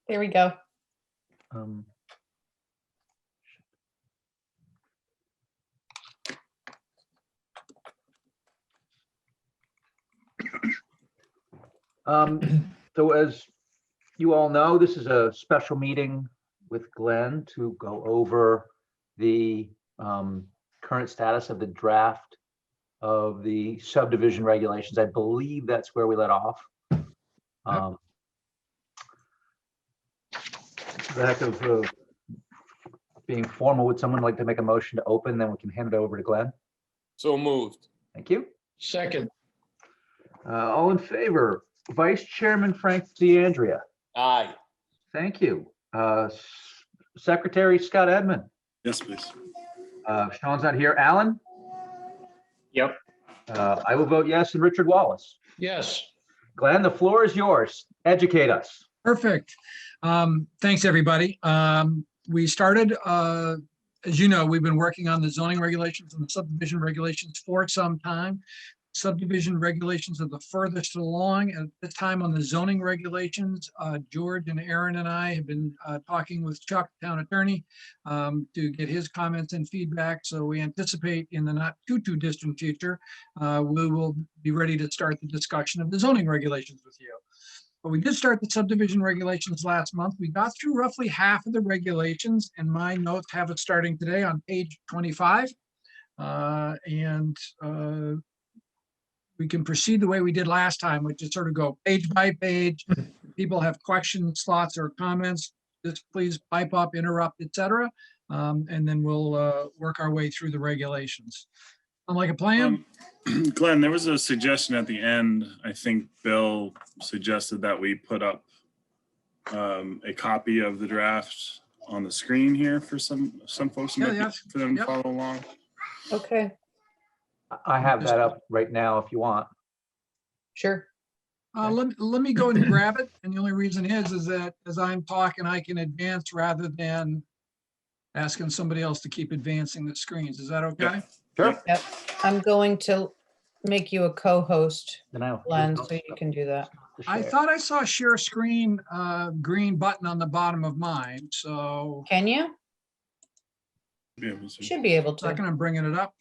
There we go. Um, so as you all know, this is a special meeting with Glenn to go over the current status of the draft of the subdivision regulations. I believe that's where we let off. The heck of being formal, would someone like to make a motion to open, then we can hand it over to Glenn? So moved. Thank you. Second. All in favor? Vice Chairman Frank DeAndrea. Aye. Thank you. Secretary Scott Edmund. Yes, please. Sean's not here. Alan? Yep. I will vote yes. And Richard Wallace. Yes. Glenn, the floor is yours. Educate us. Perfect. Thanks, everybody. We started, as you know, we've been working on the zoning regulations and the subdivision regulations for some time. Subdivision regulations are the furthest along at this time on the zoning regulations. George and Aaron and I have been talking with Chuck, town attorney, to get his comments and feedback. So we anticipate in the not too distant future, we will be ready to start the discussion of the zoning regulations with you. But we did start the subdivision regulations last month. We got through roughly half of the regulations, and my notes have it starting today on page 25. We can proceed the way we did last time, which is sort of go page by page. If people have questions, thoughts, or comments, just please pipe up, interrupt, etc. And then we'll work our way through the regulations. Sound like a plan? Glenn, there was a suggestion at the end. I think Bill suggested that we put up a copy of the draft on the screen here for some folks for them to follow along. Okay, I have that up right now if you want. sure. Let me go and grab it. And the only reason is that as I'm talking, I can advance rather than asking somebody else to keep advancing the screens. Is that okay? Sure. Yep. I'm going to make you a co-host, Then I'll Glenn, so you can do that. I thought I saw share screen, green button on the bottom of mine. So Can you? Be able to- Should be able second, to. I'm bringing it up.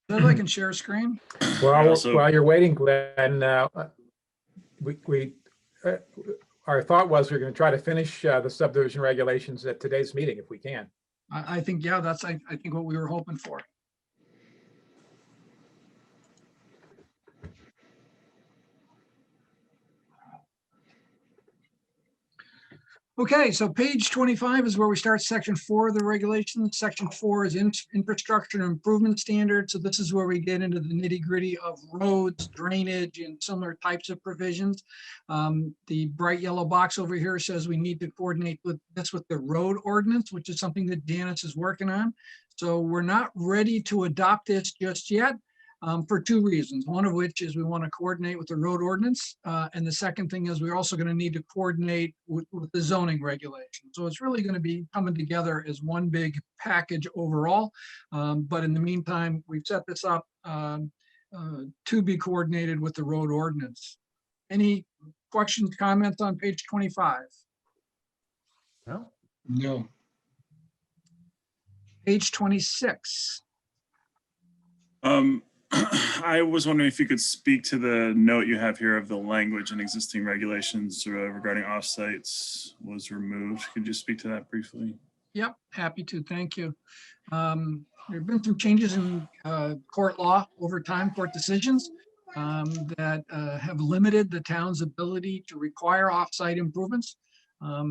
Says I can share screen. I also- While you're waiting, Glenn, our thought was we're going to try to finish the subdivision regulations at today's meeting if we can. I think, yeah, that's, I think what we were hoping for. Okay, so page 25 is where we start section 4 of the regulations. Section 4 is infrastructure improvement standards. So this is where we get into the nitty gritty of roads, drainage, and similar types of provisions. The bright yellow box over here says we need to coordinate with this with the road ordinance, which is something that Janice is working on. So we're not ready to adopt this just yet. For two reasons, one of which is we want to coordinate with the road ordinance. And the second thing is we're also going to need to coordinate with the zoning regulation. So it's really going to be coming together as one big package overall. But in the meantime, we've set this up to be coordinated with the road ordinance. Any questions, comments on page 25? No. No. Page 26. I was wondering if you could speak to the note you have here of the language and existing regulations regarding offsites was removed. Could you speak to that briefly? Yep, happy to. Thank you. There have been some changes in court law over time, court decisions that have limited the town's ability to require offsite improvements.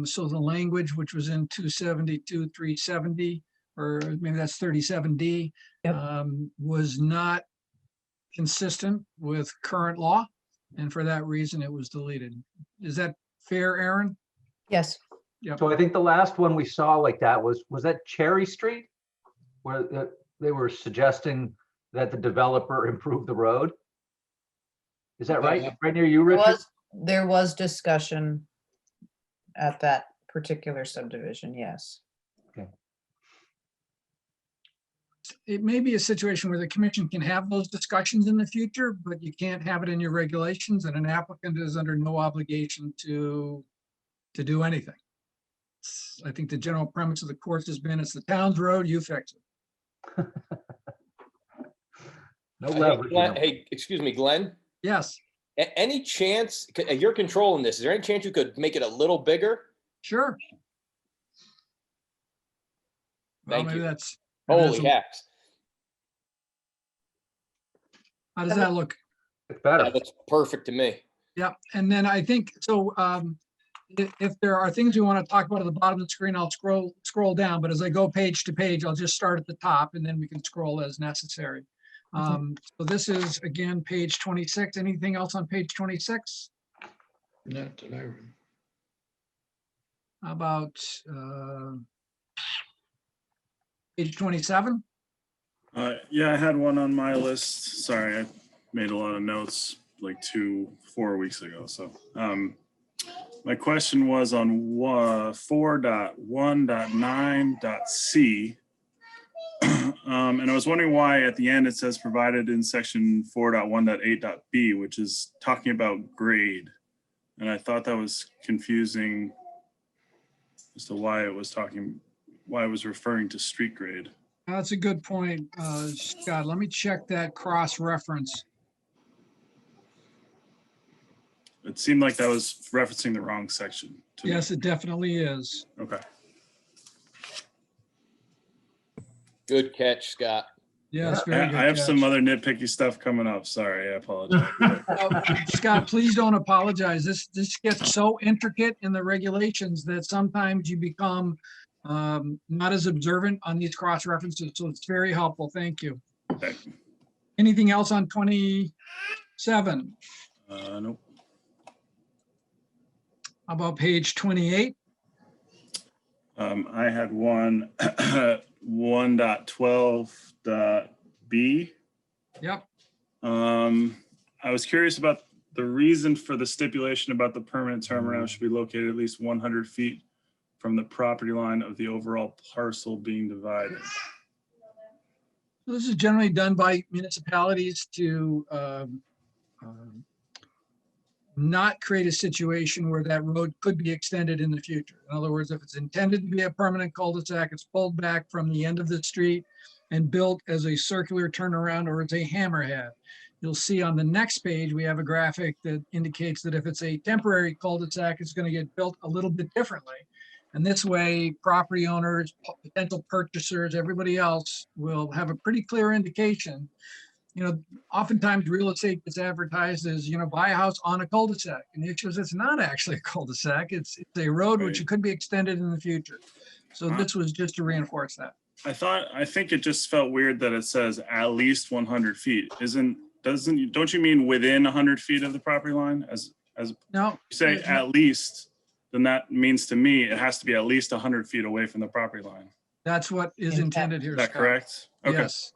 So the language, which was in 272, 370, or maybe that's 37D, Yep. was not consistent with current law. And for that reason, it was deleted. Is that fair, Aaron? Yes, So I think the last one we saw like that was that Cherry Street? Where they were suggesting that the developer improve the road? Is that right? Right near you, Richard? there was discussion at that particular subdivision, yes. it may be a situation where the commission can have those discussions in the future, but you can't have it in your regulations, and an applicant is under no obligation to do anything. I think the general premise of the course has been, it's the town's road, you fix it. No Hey, leverage. Glenn- Hey, excuse me, Glenn, Yes, any chance, you're controlling this, is there any chance you could make it a little bigger? sure. Well, Thank maybe you. that's, Holy heck. how does that look? It's better. That looks perfect to me. Yeah, and then I think, so if there are things we want to talk about at the bottom of the screen, I'll scroll down, but as I go page to page, I'll just start at the top and then we can scroll as necessary. So this is, again, page 26. Anything else on page 26? Not that I read. How about page 27? Yeah, I had one on my list. Sorry, I made a lot of notes like 4 weeks ago. So my question was on 4.1.9.c. And I was wondering why at the end it says provided in section 4.1.8.b, which is talking about grade. And I thought that was confusing as to why it was referring to street grade. That's a good point, Scott. Let me check that cross-reference. It seemed like that was referencing the wrong section to me. Yes, it definitely is. Okay. Good catch, Scott. Yes, I very good. I have some catch. other nitpicky stuff coming up. Sorry, I apologize. Scott, please don't apologize. This gets so intricate in the regulations that sometimes you become not as observant on these cross references. So it's very helpful. Thank you. Okay. Anything else on 27? Nope. How about page 28? I had one 1.12.b. Yep. I was curious about the reason for the stipulation about the permanent turnaround should be located at least 100 feet from the property line of the overall parcel being divided. This is generally done by municipalities to not create a situation where that road could be extended in the future. In other words, if it's intended to be a permanent cul-de-sac, it's pulled back from the end of the street and built as a circular turnaround or as a hammerhead. You'll see on the next page, we have a graphic that indicates that if it's a temporary cul-de-sac, it's going to get built a little bit differently. And this way, property owners, potential purchasers, everybody else will have a pretty clear indication. You know, oftentimes real estate gets advertised as, you know, buy a house on a cul-de-sac. And the issue is it's not actually a cul-de-sac. It's a road which Right. could be extended in the future. So this was just to reinforce that. I think it just felt weird that it says at least 100 feet. Don't you mean within 100 feet of the property line? As No, you say at least, then that means to me, it has to be at least 100 feet away from the property line. that's what is intended here. Is that Scott. correct? Okay. Yes.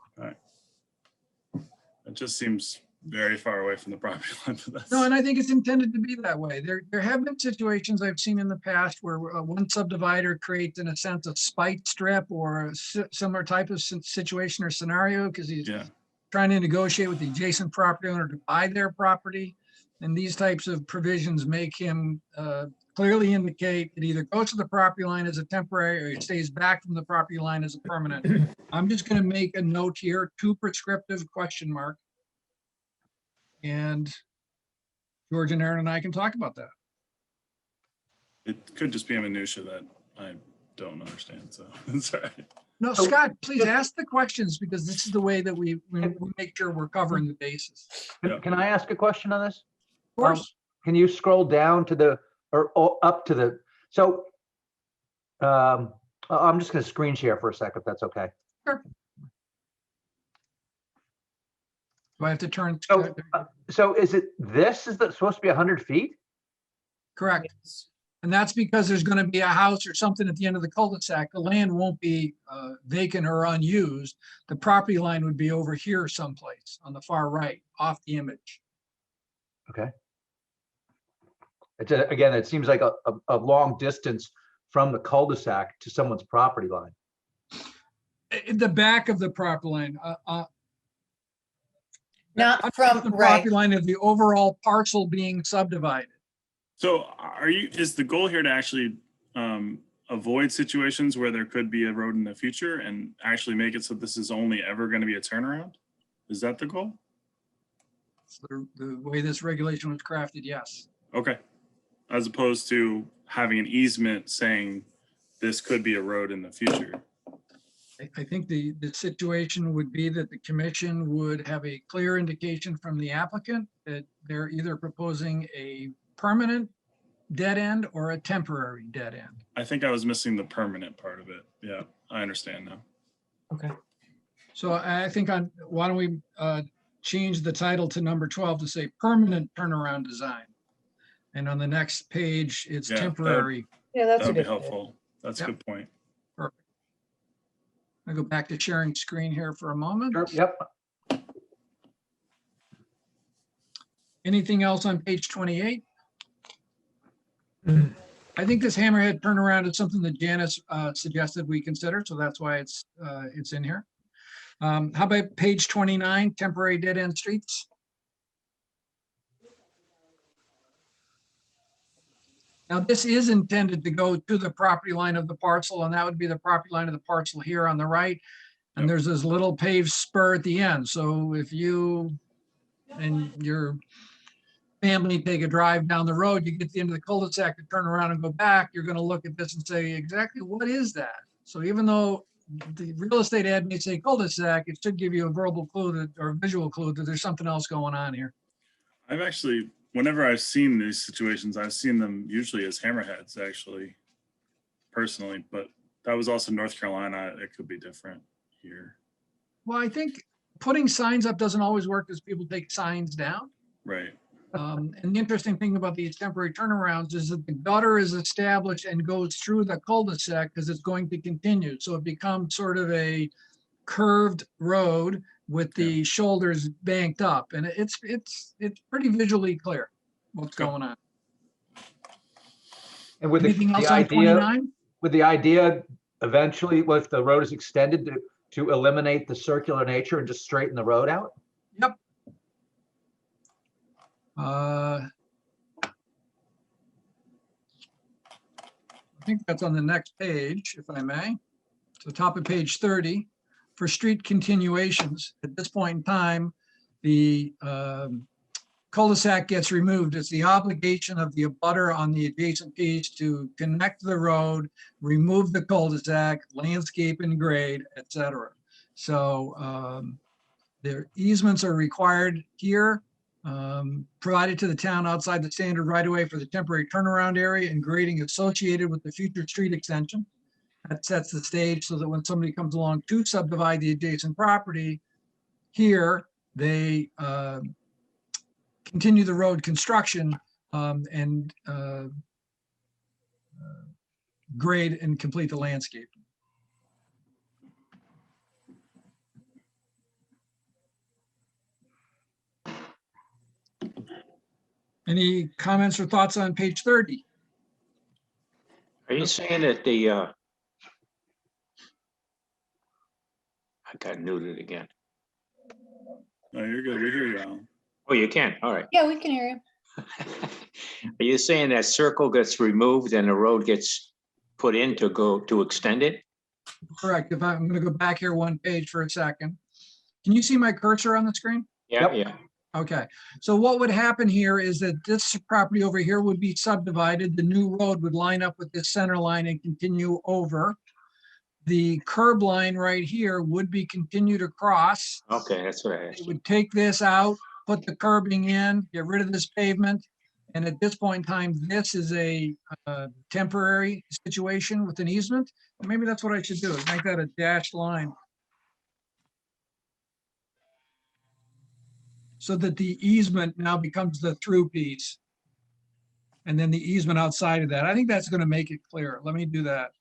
It just seems very far away from the property line for that. No, and I think it's intended to be that way. There have been situations I've seen in the past where one subdivider creates, in a sense, a spite strip or a similar type of situation or scenario because he's Yeah. trying to negotiate with the adjacent property owner to buy their property. And these types of provisions make him clearly indicate it either goes to the property line as a temporary or it stays back from the property line as a permanent. I'm just going to make a note here, too prescriptive ? And George and Aaron and I can talk about that. It could just be a minutia that I don't understand. So it's all right. No, So- Scott, please ask the questions because this is the way that we make sure we're covering the bases. Can I ask a question on this? Of course, Can you scroll down to the, or up to the, so I'm just going to screen share for a second, if that's okay. do I have to turn? So is it, this is supposed to be 100 feet? Correct. And that's because there's going to be a house or something at the end of the cul-de-sac. The land won't be vacant or unused. The property line would be over here someplace on the far right, off the image. Okay. Again, it seems like a long distance from the cul-de-sac to someone's property line. In the back of the property line, Not from the from, right. property line of the overall parcel being subdivided. So is the goal here to actually avoid situations where there could be a road in the future and actually make it so this is only ever going to be a turnaround? Is that the goal? The way this regulation was crafted, yes. Okay. As opposed to having an easement saying this could be a road in the future. I think the situation would be that the commission would have a clear indication from the applicant that they're either proposing a permanent dead end or a temporary dead end. I think I was missing the permanent part of it. Yeah, I understand now. Okay. So I think why don't we change the title to number 12 to say permanent turnaround design? And on the next page, it's Yeah, temporary. Yeah, that's That a would be good. helpful. That's a Yep. good point. Perfect. I'll go back to sharing screen here for a moment. Sure, yep. Anything else on page 28? I think this hammerhead turnaround is something that Janice suggested we consider, so that's why it's in here. How about page 29, temporary dead end streets? Now, this is intended to go to the property line of the parcel, and that would be the property line of the parcel here on the right. And Yep. there's this little paved spur at the end. So if you and your family take a drive down the road, you get to the end of the cul-de-sac to turn around and go back, you're gonna look at this and say, exactly what is that? So even though the real estate ad may say cul-de-sac, it should give you a verbal clue that, or a visual clue that there's something else going on here. I've actually, whenever I've seen these situations, I've seen them usually as hammerheads, actually, personally. But that was also North Carolina. It could be different here. Well, I think putting signs up doesn't always work because people take signs down. Right. And the interesting thing about these temporary turnarounds is that the gutter is established and goes through the cul-de-sac because it's going to continue. So it becomes sort of a curved road with the shoulders banked up. And it's pretty visually clear what's Okay. going on. And with Anything else the on idea, 29? with the idea eventually, if the road is extended to eliminate the circular nature and just straighten the road out? Yep. I think that's on the next page, if I may. So top of page 30, for street continuations, at this point in time, the cul-de-sac gets removed. It's the obligation of the abutter on the adjacent piece to connect the road, remove the cul-de-sac, landscape and grade, et cetera. So their easements are required here, provided to the town outside the standard right-of-way for the temporary turnaround area and grading associated with the future street extension. That sets the stage so that when somebody comes along to subdivide the adjacent property, here they continue the road construction and grade and complete the landscape. Any comments or thoughts on page 30? Are you saying that I got muted again. No, you're good. We hear you, Alan. Oh, you can, all right. Yeah, we can hear you. Are you saying that circle gets removed and the road gets put in to extend it? Correct. If I'm going to go back here one page for a second. Can you see my cursor on the screen? Yeah, Yep. yeah. Okay, so what would happen here is that this property over here would be subdivided. The new road would line up with this center line and continue over. The curb line right here would be continued across. Okay, that's what I asked It you. would take this out, put the curbing in, get rid of this pavement. And at this point in time, this is a temporary situation with an easement. Maybe that's what I should do, is make that a dashed line. So that the easement now becomes the through piece. And then the easement outside of that. I think that's going to make it clear. Let me do that.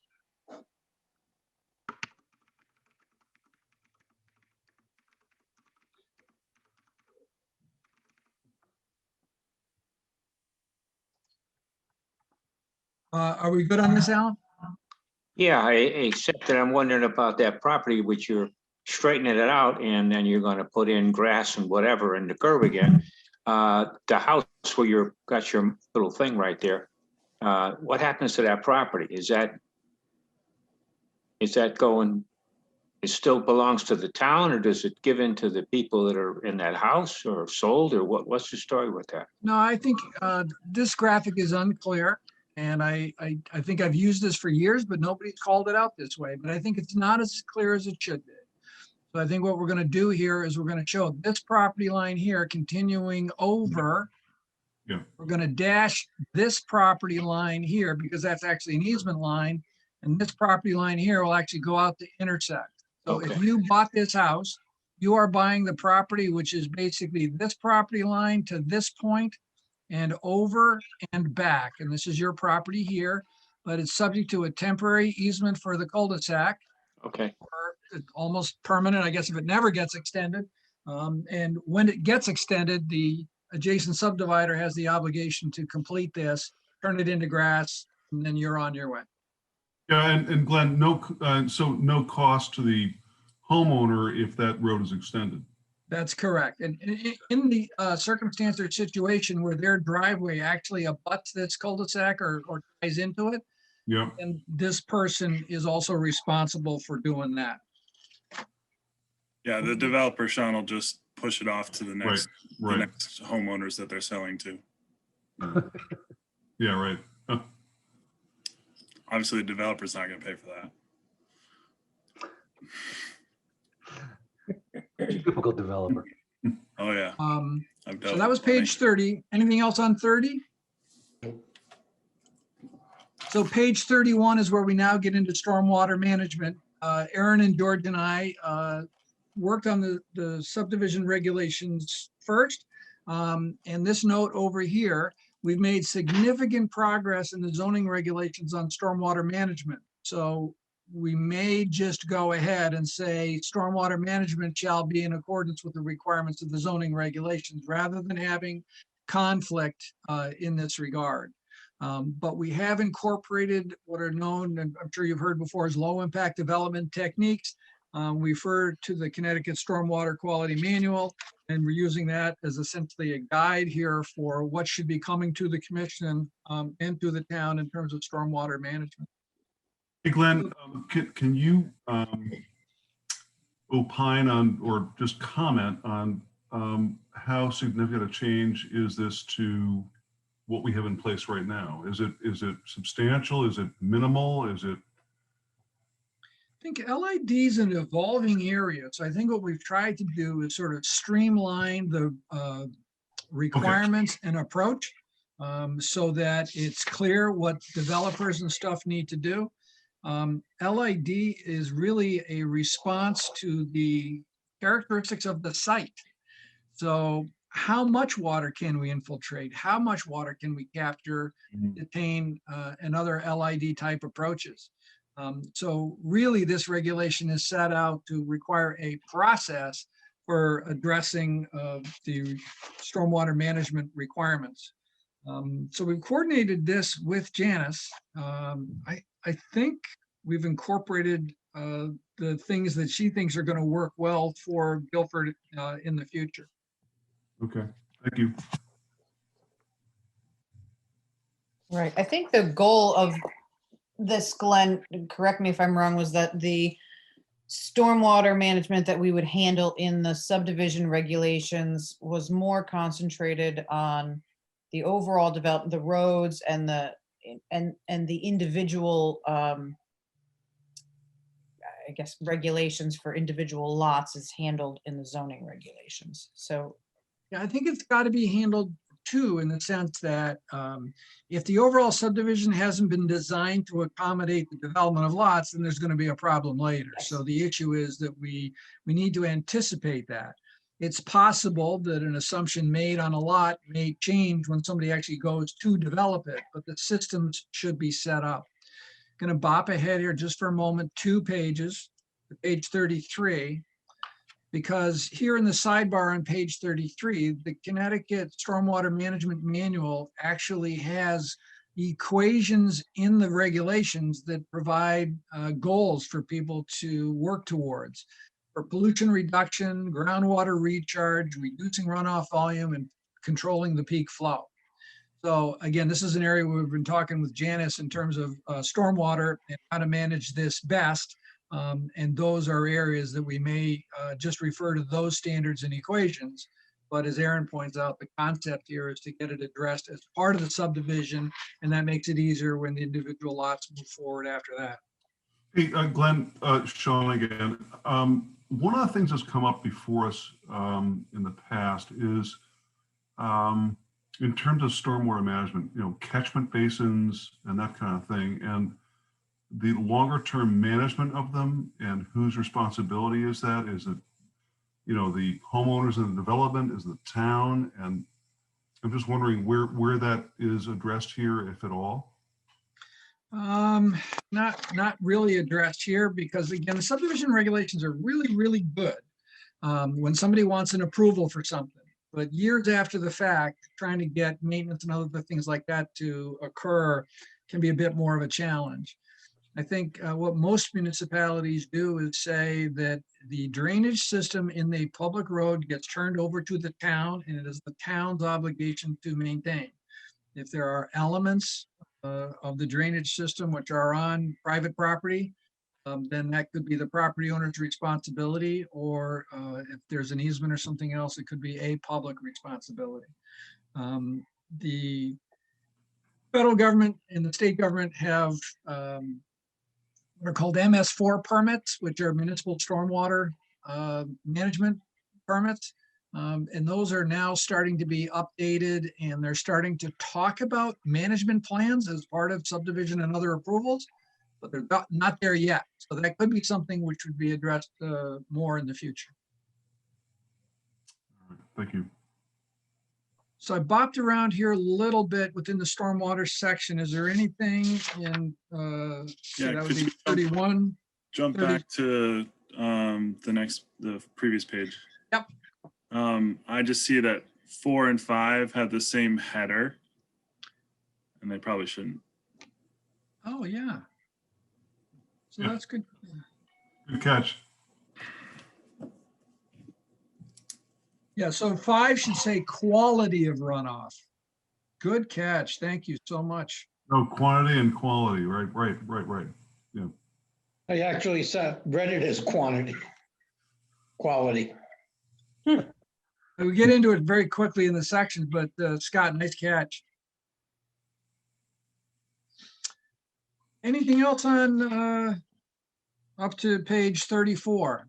Are we good on this, Alan? Yeah, except that I'm wondering about that property, which you're straightening it out and then you're gonna put in grass and whatever in the curb again. The house where you're got your little thing right there, what happens to that property? Is that going, it still belongs to the town, or does it give in to the people that are in that house or sold, or what's the story with that? No, I think this graphic is unclear. And I think I've used this for years, but nobody's called it out this way. But I think it's not as clear as it should be. So I think what we're going to do here is we're going to show this property line here continuing over. Yeah. We're going to dash this property line here because that's actually an easement line. And this property line here will actually go out to intersect. So if Okay. you bought this house, you are buying the property, which is basically this property line to this point and over and back. And this is your property here, but it's subject to a temporary easement for the cul-de-sac. Okay, Or it's almost permanent, I guess, if it never gets extended. And when it gets extended, the adjacent subdivider has the obligation to complete this, turn it into grass, and then you're on your way. Yeah, and Glenn, so no cost to the homeowner if that road is extended. That's correct. And in the circumstance or situation where their driveway actually abuts this cul-de-sac or ties into it, Yeah, and this person is also responsible for doing that. Yeah, the developer, Sean, will just push it off to the right, next, the right. next homeowners that they're selling to. Yeah, right. Huh. Obviously, the developer's not gonna pay for that. Typical developer. Oh, yeah. I've So dealt that was with plenty. page 30. Anything else on 30? So page 31 is where we now get into stormwater management. Aaron and George and I worked on the subdivision regulations first. And this note over here, we've made significant progress in the zoning regulations on stormwater management. So we may just go ahead and say stormwater management shall be in accordance with the requirements of the zoning regulations rather than having conflict in this regard. But we have incorporated what are known, and I'm sure you've heard before, as low impact development techniques. We refer to the Connecticut Stormwater Quality Manual, and we're using that as essentially a guide here for what should be coming to the commission and to the town in terms of stormwater management. Hey, Glenn, can you opine on, or just comment on how significant a change is this to what we have in place right now? Is it substantial? Is it minimal? Is it? I think LID is an evolving area. So I think what we've tried to do is sort of streamline the requirements and approach so that it's clear what developers and stuff need to do. LID is really a response to the characteristics of the site. So how much water can we infiltrate? How much water can we capture, detain, and other LID type approaches? So really this regulation is set out to require a process for addressing the stormwater management requirements. So we've coordinated this with Janice. I think we've incorporated the things that she thinks are going to work well for Guilford in the future. Okay, thank you. Right. I think the goal of this, Glenn, correct me if I'm wrong, was that the stormwater management that we would handle in the subdivision regulations was more concentrated on the overall development, the roads and the individual, I guess, regulations for individual lots is handled in the zoning regulations. So Yeah, I think it's got to be handled too, in the sense that if the overall subdivision hasn't been designed to accommodate the development of lots, then there's going to be a problem later. So the issue is that we need to anticipate that. It's possible that an assumption made on a lot may change when somebody actually goes to develop it, but the systems should be set up. Going to bop ahead here just for a moment, 2 pages, to page 33. Because here in the sidebar on page 33, the Connecticut Stormwater Management Manual actually has equations in the regulations that provide goals for people to work towards for pollution reduction, groundwater recharge, reducing runoff volume, and controlling the peak flow. So again, this is an area we've been talking with Janice in terms of stormwater and how to manage this best. And those are areas that we may just refer to those standards and equations. But as Aaron points out, the concept here is to get it addressed as part of the subdivision, and that makes it easier when the individual lots move forward after that. Hey, Glenn, Sean again. One of the things that's come up before us in the past is in terms of stormwater management, catchment basins and that kind of thing, and the longer term management of them, and whose responsibility is that? Is it, the homeowners in the development, is the town? And I'm just wondering where that is addressed here, if at all. Not really addressed here, because again, the subdivision regulations are really, really good when somebody wants an approval for something. But years after the fact, trying to get maintenance and other things like that to occur can be a bit more of a challenge. I think what most municipalities do is say that the drainage system in the public road gets turned over to the town, and it is the town's obligation to maintain. If there are elements of the drainage system which are on private property, then that could be the property owner's responsibility, or if there's an easement or something else, it could be a public responsibility. The federal government and the state government have what are called MS4 permits, which are municipal stormwater management permits. And those are now starting to be updated, and they're starting to talk about management plans as part of subdivision and other approvals, but they're not there yet. So that could be something which would be addressed more in the future. All right, thank you. So I bopped around here a little bit within the stormwater section. Is there anything in, Yeah, that would could be you 31? jump 30. back to the previous page? Yep. I just see that 4 and 5 have the same header, and they probably shouldn't. Oh, yeah. So Yeah. that's good. Good catch. Yeah, so 5 should say quality of runoff. Good catch. Thank you so much. No, quantity and quality, right. Yeah. I actually read it as quantity, quality. We get into it very quickly in the sections, but Scott, nice catch. Anything else on up to page 34?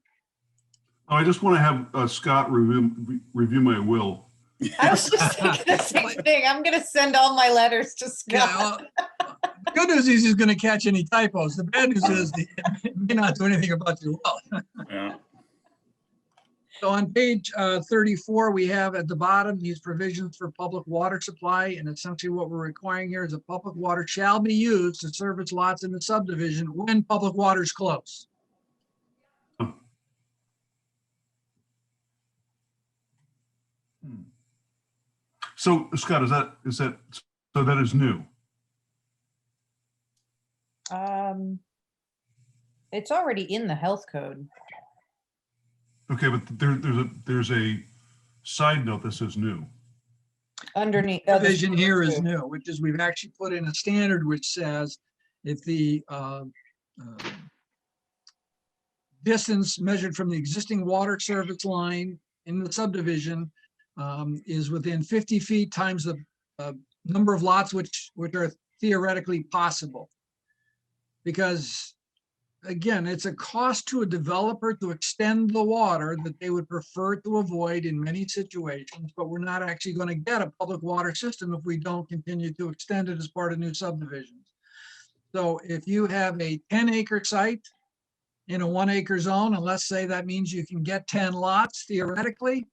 Oh, I just want to have Scott review my will. I was just thinking the same thing. I'm gonna send all my letters to Yeah, Scott. the good news is he's going to catch any typos. The bad news is he may not do anything about your will. Yeah. So on page 34, we have at the bottom these provisions for public water supply, and essentially what we're requiring here is that public water shall be used to service lots in the subdivision when public water is close. So Scott, is that so that is new? It's already in the health code. Okay, but there's a side note that says new. Underneath. Provision here is new, which is we've actually put in a standard which says if the distance measured from the existing water service line in the subdivision is within 50 feet times the number of lots which are theoretically possible. Because again, it's a cost to a developer to extend the water that they would prefer to avoid in many situations, but we're not actually going to get a public water system if we don't continue to extend it as part of new subdivisions. So if you have a 10-acre site in a 1-acre zone, and let's say that means you can get 10 lots theoretically,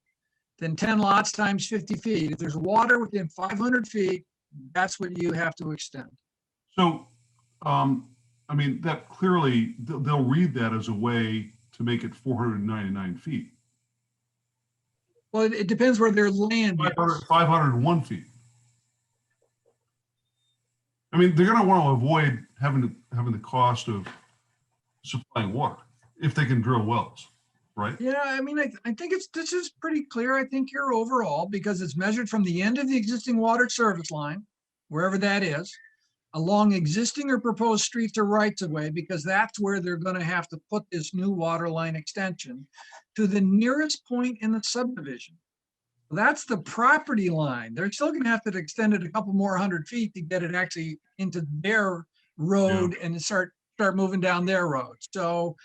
then 10 lots times 50 feet. If there's water within 500 feet, that's what you have to extend. So, I mean, that clearly, they'll read that as a way to make it 499 feet. Well, it depends where their land is. 501 feet. I mean, they're gonna want to avoid having the cost of supplying water if they can drill wells, right? Yeah, I mean, I think this is pretty clear. I think you're overall, because it's measured from the end of the existing water service line, wherever that is, along existing or proposed streets or rights of way, because that's where they're gonna have to put this new water line extension to the nearest point in the subdivision. That's the property line. They're still gonna have to extend it a couple more 100 feet to get it actually into their road and start moving down their road. So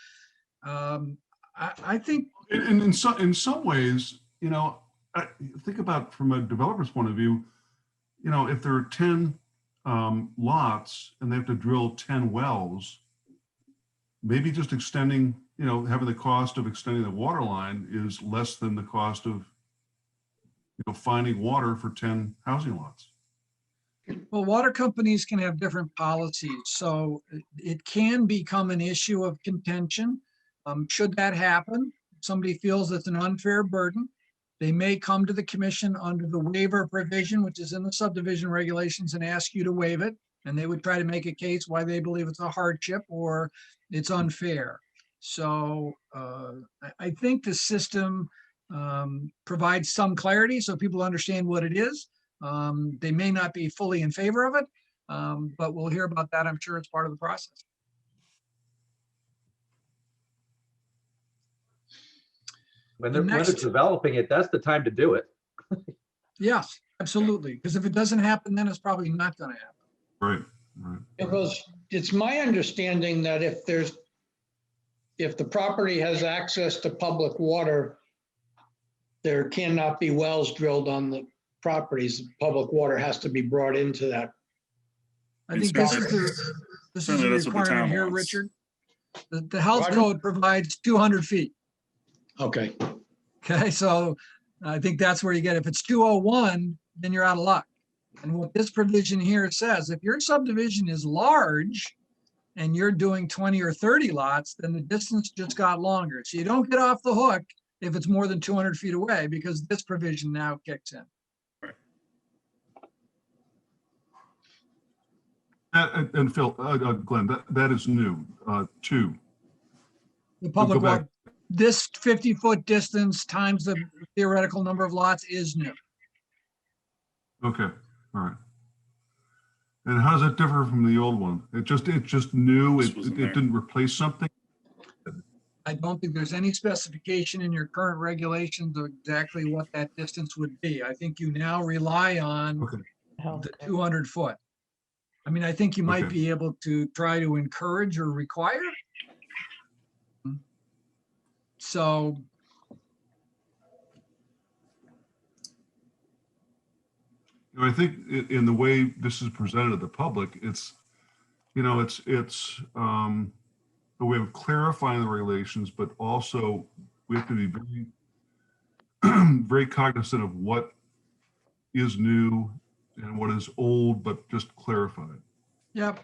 I think, And in some ways, you know, I think about from a developer's point of view, you know, if there are 10 lots and they have to drill 10 wells, maybe just extending, you know, having the cost of extending the water line is less than the cost of, you know, finding water for 10 housing lots. well, water companies can have different policies, so it can become an issue of contention. Should that happen, somebody feels it's an unfair burden, they may come to the commission under the waiver provision, which is in the subdivision regulations, and ask you to waive it. And they would try to make a case why they believe it's a hardship or it's unfair. So I think the system provides some clarity so people understand what it is. They may not be fully in favor of it, but we'll hear about that. I'm sure it's part of the process. When The they're next- developing it, that's the time to do it. Yes, absolutely. Because if it doesn't happen, then it's probably not going to happen. Right, right. Because it's my understanding that if the property has access to public water, there cannot be wells drilled on the properties. Public water has to be brought into that. I think this is the Certainly that's what the requirement town here, wants. Richard. The health Pardon? code provides 200 feet. Okay, Okay, so I think that's where you get, if it's 201, then you're out of luck. And what this provision here says, if your subdivision is large and you're doing 20 or 30 lots, then the distance just got longer. So you don't get off the hook if it's more than 200 feet away, because this provision now kicks in. And Phil, Glenn, that is new, too. The public go back. water, this 50-foot distance times the theoretical number of lots is new. Okay, all right. And how does it differ from the old one? It just new, This it wasn't there. didn't replace something? I don't think there's any specification in your current regulations of exactly what that distance would be. I think you now rely on Okay. the 200 foot. I mean, I think you might Okay. be able to try to encourage or require. So You know, I think in the way this is presented to the public, it's, you know, it's a way of clarifying the regulations, but also we have to be very, very cognizant of what is new and what is old, but just clarified. Yep.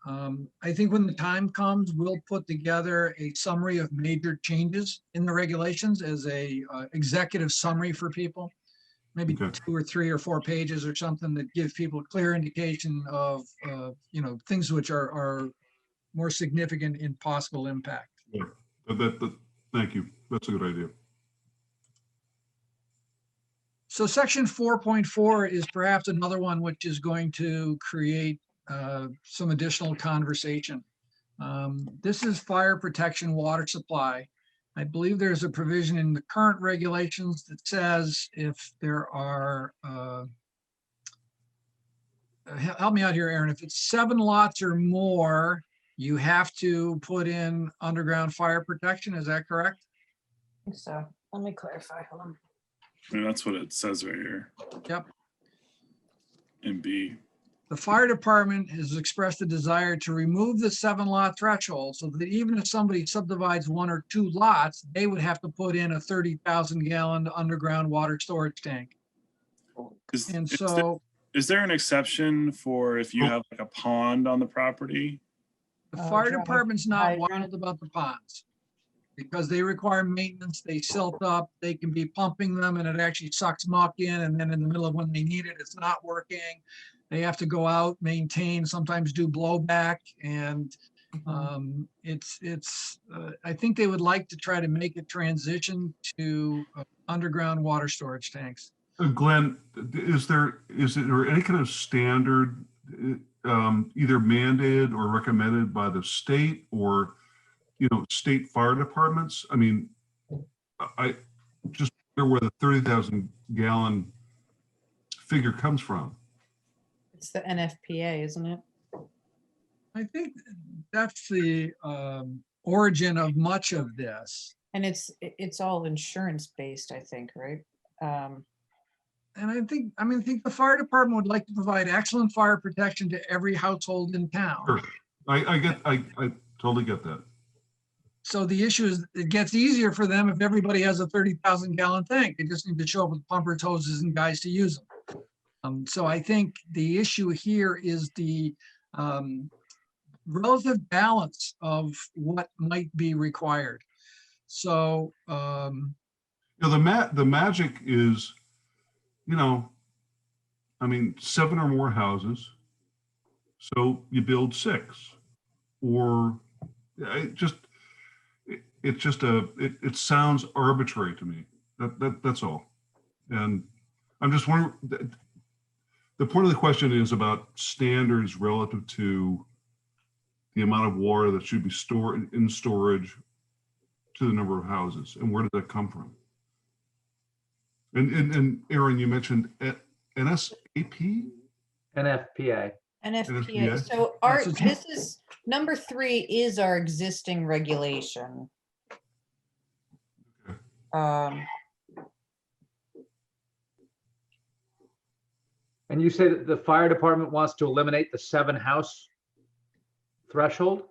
I think when the time comes, we'll put together a summary of major changes in the regulations as a executive summary for people. Maybe Okay. 2 or 3 or 4 pages or something that give people a clear indication of, you know, things which are more significant in possible impact. Thank you. That's a good idea. So section 4.4 is perhaps another one which is going to create some additional conversation. This is fire protection water supply. I believe there's a provision in the current regulations that says if there are, help me out here, Aaron, if it's 7 lots or more, you have to put in underground fire protection. Is that correct? I think so. Let me clarify. Hold on. I mean, that's what it says right here. Yep. In B. The fire department has expressed a desire to remove the 7 lot threshold so that even if somebody subdivides 1 or 2 lots, they would have to put in a 30,000 gallon underground water storage tank. And so Is there an exception for if you have like a pond on the property? the fire dry department's not hydrant. wild about the ponds. because they require maintenance, they silt up, they can be pumping them and it actually sucks muck in, and then in the middle of when they need it, it's not working. They have to go out, maintain, sometimes do blowback, and I think they would like to try to make a transition to underground water storage tanks. Glenn, is there any kind of standard, either mandated or recommended by the state or, state fire departments? I mean, I just wonder where the 30,000 gallon figure comes from. It's the NFPA, isn't it? I think that's the origin of much of this. And it's all insurance based, I think, right? And I think the fire department would like to provide excellent fire protection to every household in town. Sure. I totally get that. So the issue is, it gets easier for them if everybody has a 30,000 gallon tank. They just need to show up with pumpers, hoses, and guys to use them. So I think the issue here is the relative balance of what might be required. So the magic is, 7 or more houses. So you build 6, or it sounds arbitrary to me. That's all. And I'm just wondering, the point of the question is about standards relative to the amount of water that should be stored in storage to the number of houses, and where did that come from? And Aaron, you mentioned NSAP? NFPA. NFPA. So this is number 3 is our existing regulation. And you say that the fire department wants to eliminate the 7 house threshold?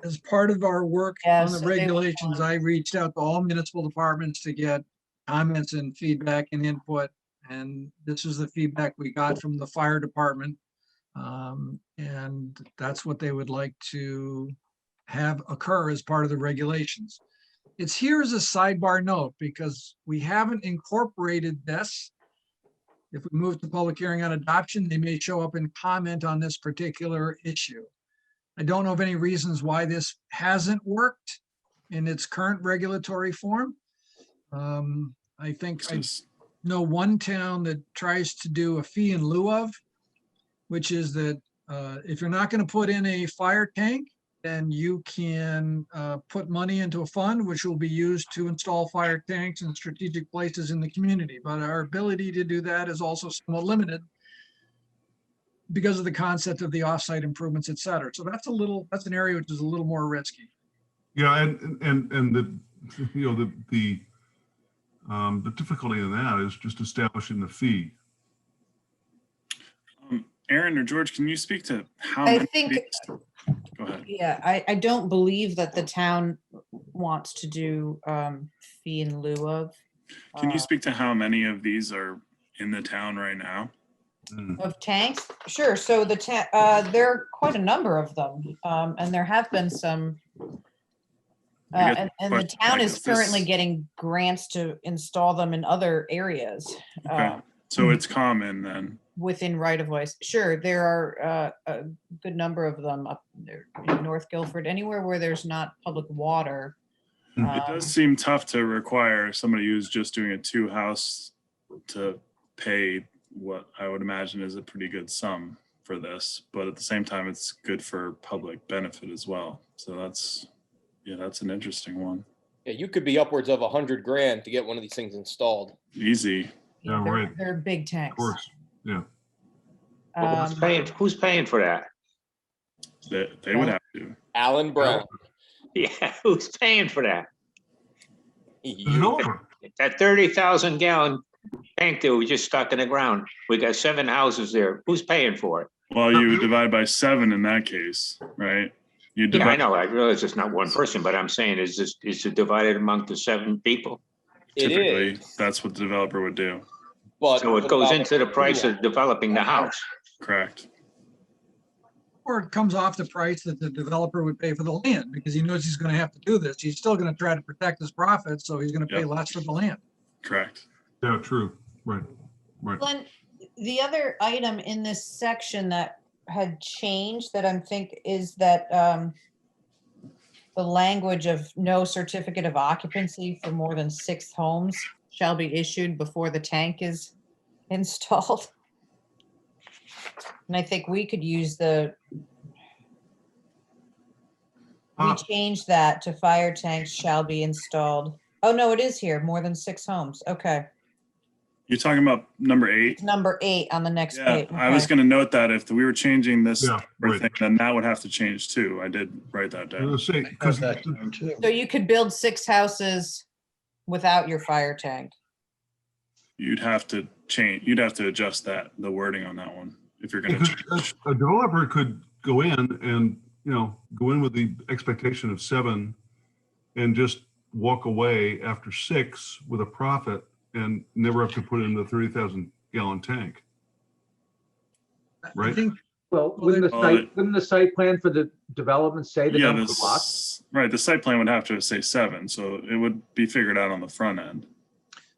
as part of our work Yeah, on the so they would regulations, want- I reached out to all municipal departments to get comments and feedback and input. And this is the feedback we got from the fire department. And that's what they would like to have occur as part of the regulations. It's here as a sidebar note because we haven't incorporated this. If we move to public hearing on adoption, they may show up and comment on this particular issue. I don't know of any reasons why this hasn't worked in its current regulatory form. I think I know one town that tries to do a fee in lieu of, which is that if you're not going to put in a fire tank, then you can put money into a fund, which will be used to install fire tanks in strategic places in the community. But our ability to do that is also somewhat limited because of the concept of the offsite improvements, et cetera. So that's an area which is a little more risky. Yeah, and the difficulty in that is just establishing the fee. Aaron or George, can you speak to how I many think- fees- Go ahead. Yeah, I don't believe that the town wants to do fee in lieu of. Can you speak to how many of these are in the town right now? Of tanks? Sure. So there are quite a number of them. And there have been some. I guess And the the question, town like, is is this- currently getting grants to install them in other areas. Okay, so it's common then. Within right of ways. Sure, there are a good number of them up there in North Guilford, anywhere where there's not public water. It does seem tough to require somebody who's just doing a 2-house to pay what I would imagine is a pretty good sum for this, but at the same time, it's good for public benefit as well. So that's an interesting one. Yeah, you could be upwards of $100,000 to get one of these things installed. Easy. Yeah, They're- right. They're big tanks. Of course, yeah. Well, who's paying for that? They would have to. Alan Brown. Yeah, who's paying for that? The You. developer. That 30,000 gallon tank that we just stuck in the ground. We got 7 houses there. Who's paying for it? Well, you would divide by 7 in that case, right? You Yeah, I divide, know. I realize it's not one person, but I'm saying is it divided among the 7 people? It typically, is. that's what the developer would do. But So it goes into the price of developing the house. Correct. Or it comes off the price that the developer would pay for the land, because he knows he's gonna have to do this. He's still gonna try to protect his profits, so he's gonna pay Yep. less for the land. Correct. Yeah, true. Right. Right. Glenn, the other item in this section that had changed that I'm think is that the language of no certificate of occupancy for more than 6 homes shall be issued before the tank is installed. And I think we could use we changed that to fire tanks shall be installed. Oh, no, it is here, more than 6 homes. Okay. You're talking about number 8? It's number 8 on the next Yeah, page. I was Okay. going to note that if we were changing this Yeah, right. thing, then that would have to change too. I did write that I down. was gonna say, I because have that down too. So you could build 6 houses without your fire tank. You'd have to adjust the wording on that one if you're going to change. a developer could go in and, go in with the expectation of 7 and just walk away after 6 with a profit and never have to put in the 30,000 gallon tank. I Right. think, Well, Well, wouldn't the site plan for the development say the Yeah, number of lots? right. The site plan would have to say 7, so it would be figured out on the front end.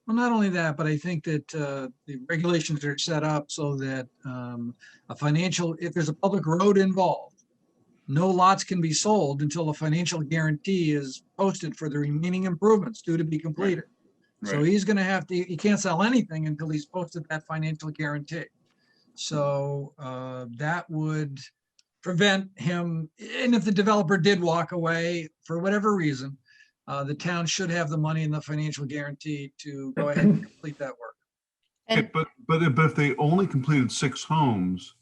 well, not only that, but I think that the regulations are set up so that if there's a public road involved, no lots can be sold until a financial guarantee is posted for the remaining improvements due to be completed. So Right. he's gonna have to, he can't sell anything until he's posted that financial guarantee. So that would prevent him, and if the developer did walk away for whatever reason, the town should have the money and the financial guarantee to go ahead and complete that work. Okay, And but if they only completed 6 homes,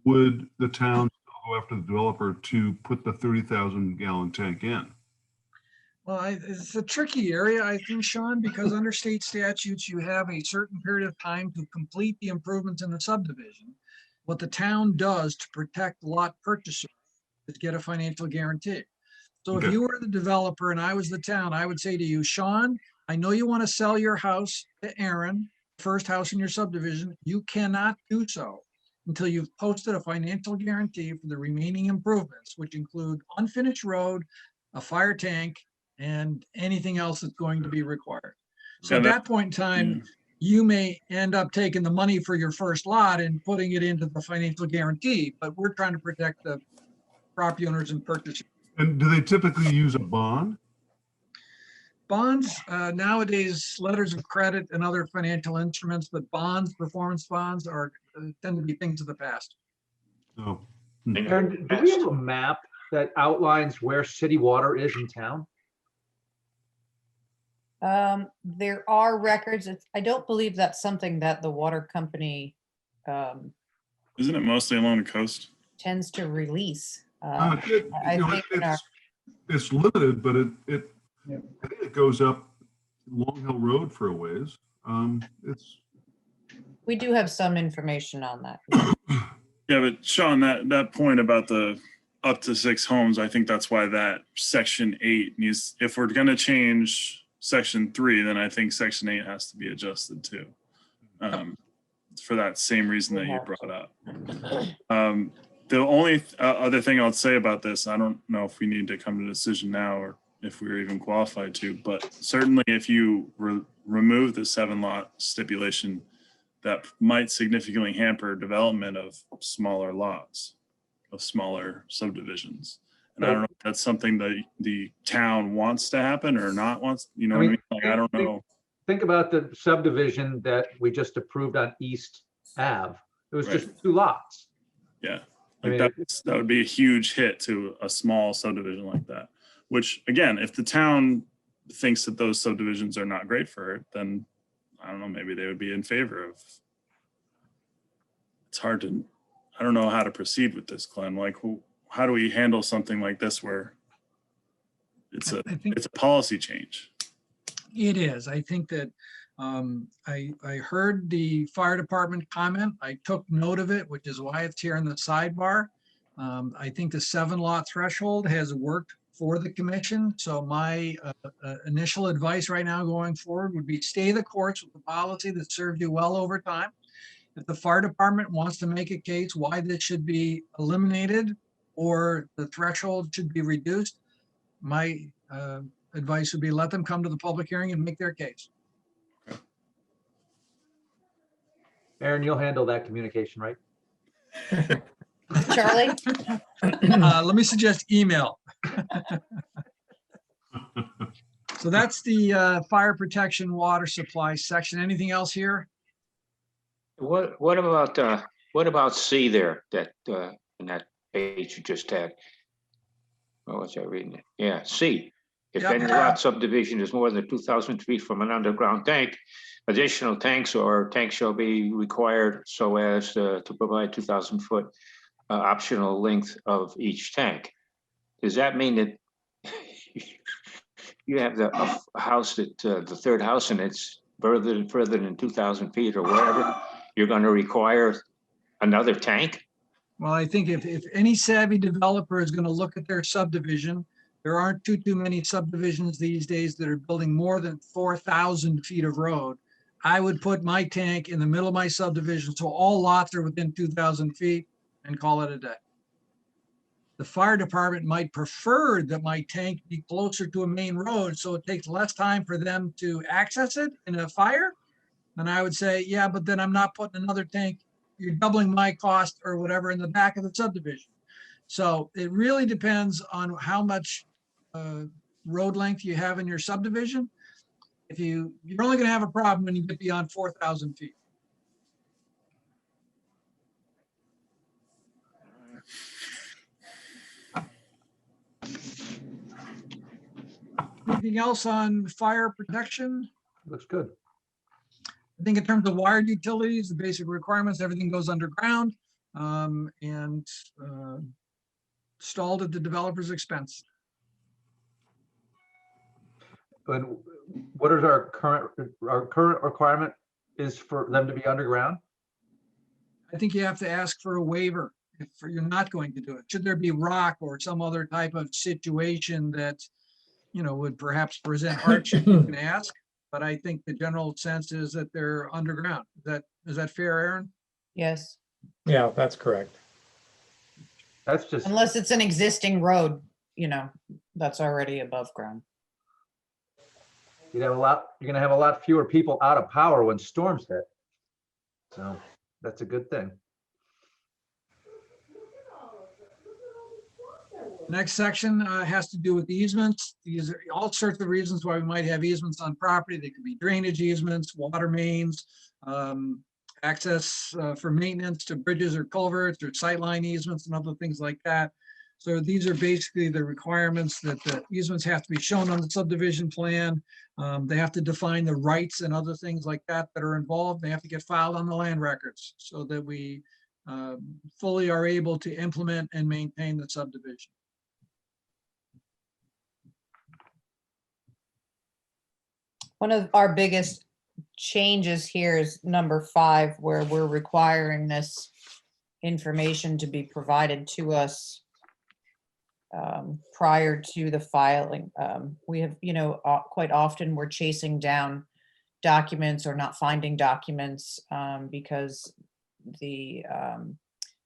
would the town go after the developer to put the 30,000 gallon tank in? Well, it's a tricky area, I think, Sean, because under state statutes, you have a certain period of time to complete the improvements in the subdivision. What the town does to protect lot purchasers is get a financial guarantee. So if Okay. you were the developer and I was the town, I would say to you, Sean, I know you want to sell your house to Aaron, first house in your subdivision. You cannot do so until you've posted a financial guarantee for the remaining improvements, which include unfinished road, a fire tank, and anything else that's going to be required. So Yeah, at that- that point in time, Yeah. you may end up taking the money for your first lot and putting it into the financial guarantee, but we're trying to protect the property owners and purchasers. And do they typically use a bond? Bonds, nowadays, letters of credit and other financial instruments, but bonds, performance bonds tend to be things of the past. No. Aaron, do we have a map that outlines where city water is in town? there are records. I don't believe that's something that the water company Isn't it mostly along the coast? tends to release. Uh, it- I you know, think in our, It's limited, but Yeah. I think it goes up Long Hill Road for a ways. It's, we do have some information on that. Yeah, but Sean, that point about the up to 6 homes, I think that's why that section 8 needs, if we're gonna change section 3, then I think section 8 has to be adjusted too. For that same reason that you brought up. The only other thing I'll say about this, I don't know if we need to come to a decision now or if we're even qualified to, but certainly if you remove the 7 lot stipulation, that might significantly hamper development of smaller lots, of smaller subdivisions. And I don't know if that's something that the town wants to happen or not wants, you know what I mean? Like, I don't know. Think about the subdivision that we just approved on East Ave. It was just 2 lots. Yeah, I like mean, that would be a huge hit to a small subdivision like that. Which, again, if the town thinks that those subdivisions are not great for it, then I don't know, maybe they would be in favor of. It's hard to, I don't know how to proceed with this, Glenn. Like, how do we handle something like this where it's I think a policy change? it is. I think that I heard the fire department comment. I took note of it, which is why it's here in the sidebar. I think the 7 lot threshold has worked for the commission. So my initial advice right now going forward would be stay the course with the policy that served you well over time. If the fire department wants to make a case why this should be eliminated or the threshold should be reduced, my advice would be let them come to the public hearing and make their case. Aaron, you'll handle that communication, right? Charlie? Let me suggest email. So that's the fire protection water supply section. Anything else here? What about C there, that, in that page you just had? What was I reading it? Yeah, C. If Yep. any lot subdivision is more than 2,000 feet from an underground tank, additional tanks or tanks shall be required so as to provide 2,000 foot optional length of each tank. Does that mean that you have a house that, the third house, and it's further than 2,000 feet or wherever, you're going to require another tank? Well, I think if any savvy developer is going to look at their subdivision, there aren't too many subdivisions these days that are building more than 4,000 feet of road. I would put my tank in the middle of my subdivision, so all lots are within 2,000 feet, and call it a day. The fire department might prefer that my tank be closer to a main road, so it takes less time for them to access it in a fire. Then I would say, yeah, but then I'm not putting another tank. You're doubling my cost or whatever in the back of the subdivision. So it really depends on how much road length you have in your subdivision. You're only going to have a problem when you get beyond 4,000 feet. Anything else on fire protection? Looks good. I think in terms of wired utilities, the basic requirements, everything goes underground and installed at the developer's expense. And what is our current requirement is for them to be underground? I think you have to ask for a waiver if you're not going to do it. Should there be rock or some other type of situation that, would perhaps present hardship, you can ask. But I think the general sense is that they're underground. Is that fair, Aaron? Yes, Yeah, that's correct. That's just, unless it's an existing road, that's already above ground. you're gonna have a lot fewer people out of power when storms hit. So that's a good thing. Next section has to do with easements. These are all sorts of reasons why we might have easements on property. They could be drainage easements, water mains, access for maintenance to bridges or culverts or sightline easements and other things like that. So these are basically the requirements that the easements have to be shown on the subdivision plan. They have to define the rights and other things like that that are involved. They have to get filed on the land records so that we fully are able to implement and maintain the subdivision. One of our biggest changes here is number 5, where we're requiring this information to be provided to us prior to the filing. We have, quite often we're chasing down documents or not finding documents because the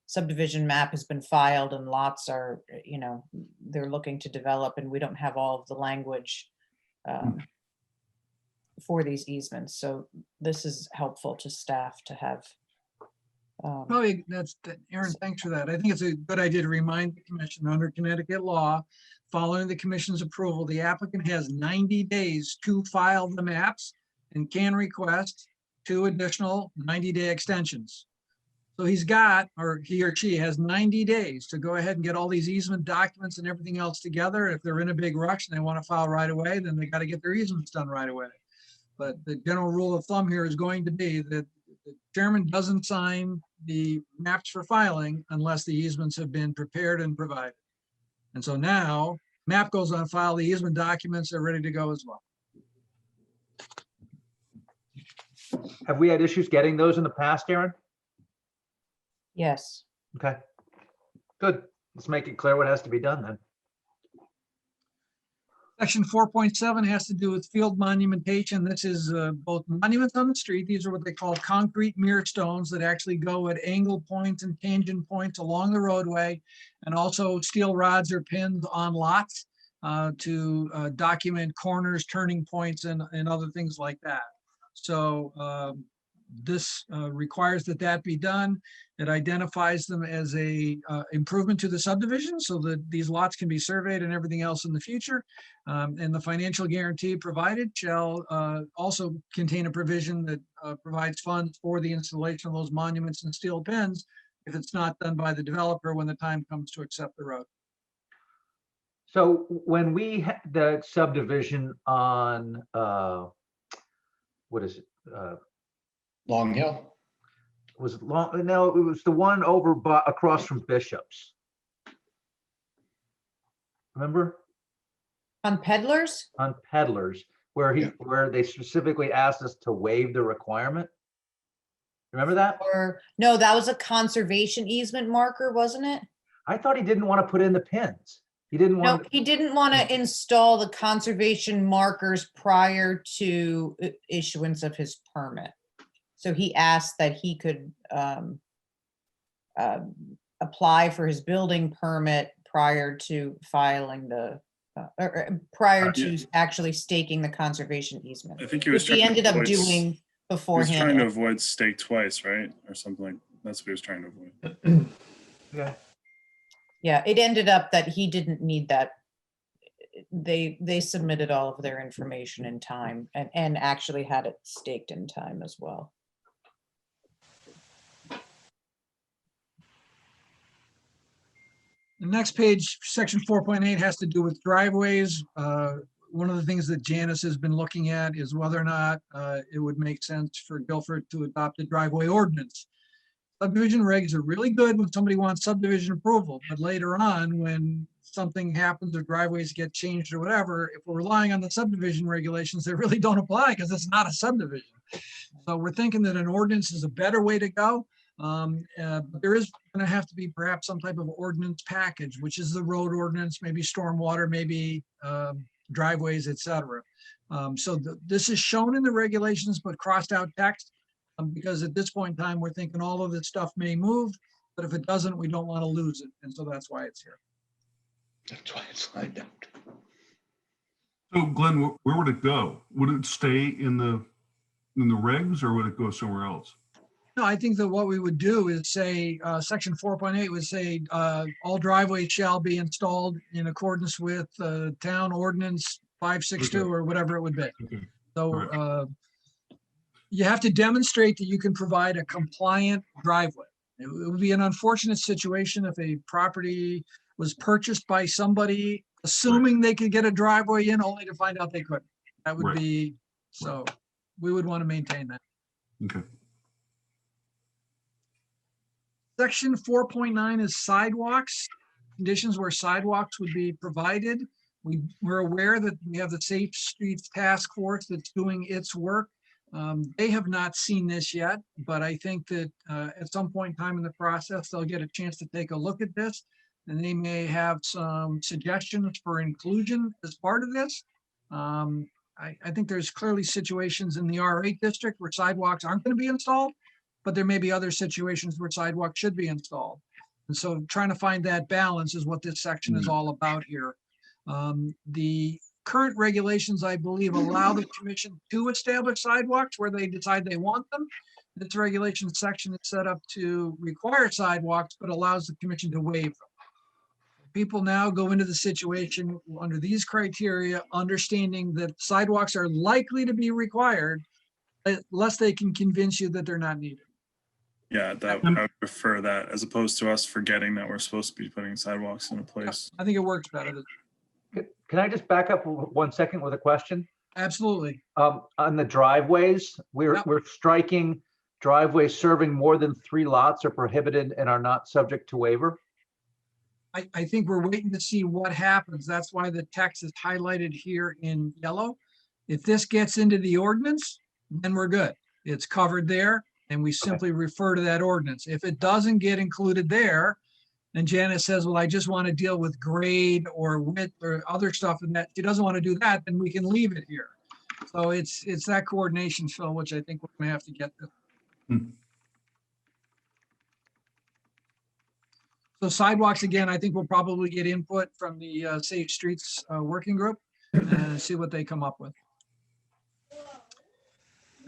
subdivision map has been filed and lots are, they're looking to develop, and we don't have all of the language for these easements. So this is helpful to staff to have. Probably Aaron, thanks for that. I think it's a good idea to remind the commission under Connecticut law, following the commission's approval, the applicant has 90 days to file the maps and can request 2 additional 90-day extensions. So he or she has 90 days to go ahead and get all these easement documents and everything else together. If they're in a big rush and they want to file right away, then they got to get their easements done right away. But the general rule of thumb here is going to be that the chairman doesn't sign the maps for filing unless the easements have been prepared and provided. And so now map goes on file, the easement documents are ready to go as well. Have we had issues getting those in the past, Aaron? Yes. Okay, good. Let's make it clear what has to be done then. Section 4.7 has to do with field monumentation. This is both monuments on the street. These are what they call concrete mirror stones that actually go at angle points and tangent points along the roadway, and also steel rods or pins on lots to document corners, turning points, and other things like that. So this requires that that be done. It identifies them as a improvement to the subdivision so that these lots can be surveyed and everything else in the future. And the financial guarantee provided shall also contain a provision that provides funds for the installation of those monuments and steel pins if it's not done by the developer when the time comes to accept the road. So when we had the subdivision on, what is it? Long Hill. Was it long? No, it was the one over across from Bishop's. Remember? On Peddlers? On Peddlers, where where they specifically asked us to waive the requirement. Remember that? Or, no, that was a conservation easement marker, wasn't it? I thought he didn't want to put in the pins. He didn't No, want. he didn't want to install the conservation markers prior to issuance of his permit. So he asked that he could apply for his building permit prior to filing the, prior to actually staking the conservation easement. I think he was Which he trying to ended up avoid doing He was beforehand. trying to avoid stake twice, right? Or something like, that's what he was trying to avoid. Yeah. Yeah, it ended up that he didn't need that. They submitted all of their information in time and actually had it staked in time as well. The next page, section 4.8, has to do with driveways. One of the things that Janice has been looking at is whether or not it would make sense for Guilford to adopt a driveway ordinance. Subdivision regs are really good when somebody wants subdivision approval, but later on, when something happens or driveways get changed or whatever, if we're relying on the subdivision regulations, they really don't apply because it's not a subdivision. So we're thinking that an ordinance is a better way to go. But there is going to have to be perhaps some type of ordinance package, which is the road ordinance, maybe stormwater, maybe driveways, et cetera. So this is shown in the regulations, but crossed out text. Because at this point in time, we're thinking all of this stuff may move, but if it doesn't, we don't want to lose it. And so that's why it's here. That's why it's lined up. So Glenn, where would it go? Would it stay in the regs or would it go somewhere else? No, I think that what we would do is say, section 4.8 would say, all driveways shall be installed in accordance with town ordinance 562 or whatever it would be. Okay. So you have to demonstrate that you can provide a compliant driveway. It would be an unfortunate situation if a property was purchased by somebody assuming they could get a driveway in only to find out they couldn't. That would be, so we would want to maintain that. Okay. Section 4.9 is sidewalks, conditions where sidewalks would be provided. We're aware that we have the Safe Streets Task Force that's doing its work. They have not seen this yet, but I think that at some point in time in the process, they'll get a chance to take a look at this, and they may have some suggestions for inclusion as part of this. I think there's clearly situations in the R8 district where sidewalks aren't going to be installed, but there may be other situations where sidewalks should be installed. And so trying to find that balance is what this section is all about here. The current regulations, I believe, allow the commission to establish sidewalks where they decide they want them. This regulation section is set up to require sidewalks, but allows the commission to waive them. People now go into the situation under these criteria, understanding that sidewalks are likely to be required unless they can convince you that they're not needed. Yeah, I would prefer that as opposed to us forgetting that we're supposed to be putting sidewalks in a place. I think it works better. Can I just back up 1 second with a question? Absolutely. On the driveways, we're striking driveways serving more than 3 lots are prohibited and are not subject to waiver. I think we're waiting to see what happens. That's why the text is highlighted here in yellow. If this gets into the ordinance, then we're good. It's covered there and we simply refer to that ordinance. If it doesn't get included there, And Janice says, well, I just want to deal with grade or width or other stuff, and that she doesn't want to do that, then we can leave it here. So it's that coordination, Phil, which I think we're gonna have to get to. Hmm. So sidewalks, again, I think we'll probably get input from the Safe Streets Working Group and see what they come up with.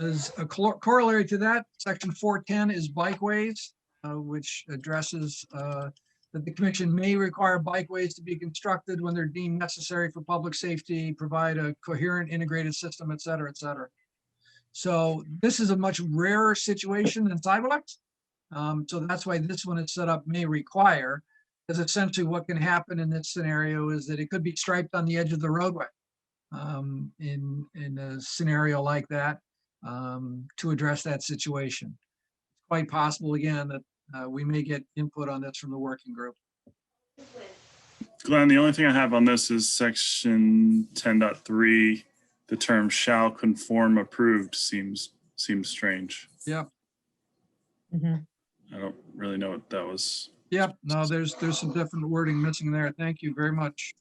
As a corollary to that, section 410 is bikeways, which addresses that the commission may require bikeways to be constructed when they're deemed necessary for public safety, provide a coherent integrated system, et cetera, et cetera. So this is a much rarer situation than sidewalks. So that's why this one is set up may require, because essentially what can happen in this scenario is that it could be striped on the edge of the roadway in a scenario like that to address that situation. It's quite possible, again, that we may get input on this from the working group. Glenn, the only thing I have on this is section 10.3. The term shall conform approved seems strange. Yep. Mhm. I don't really know what that was. Yep. No, there's some different wording missing there. Thank you very much.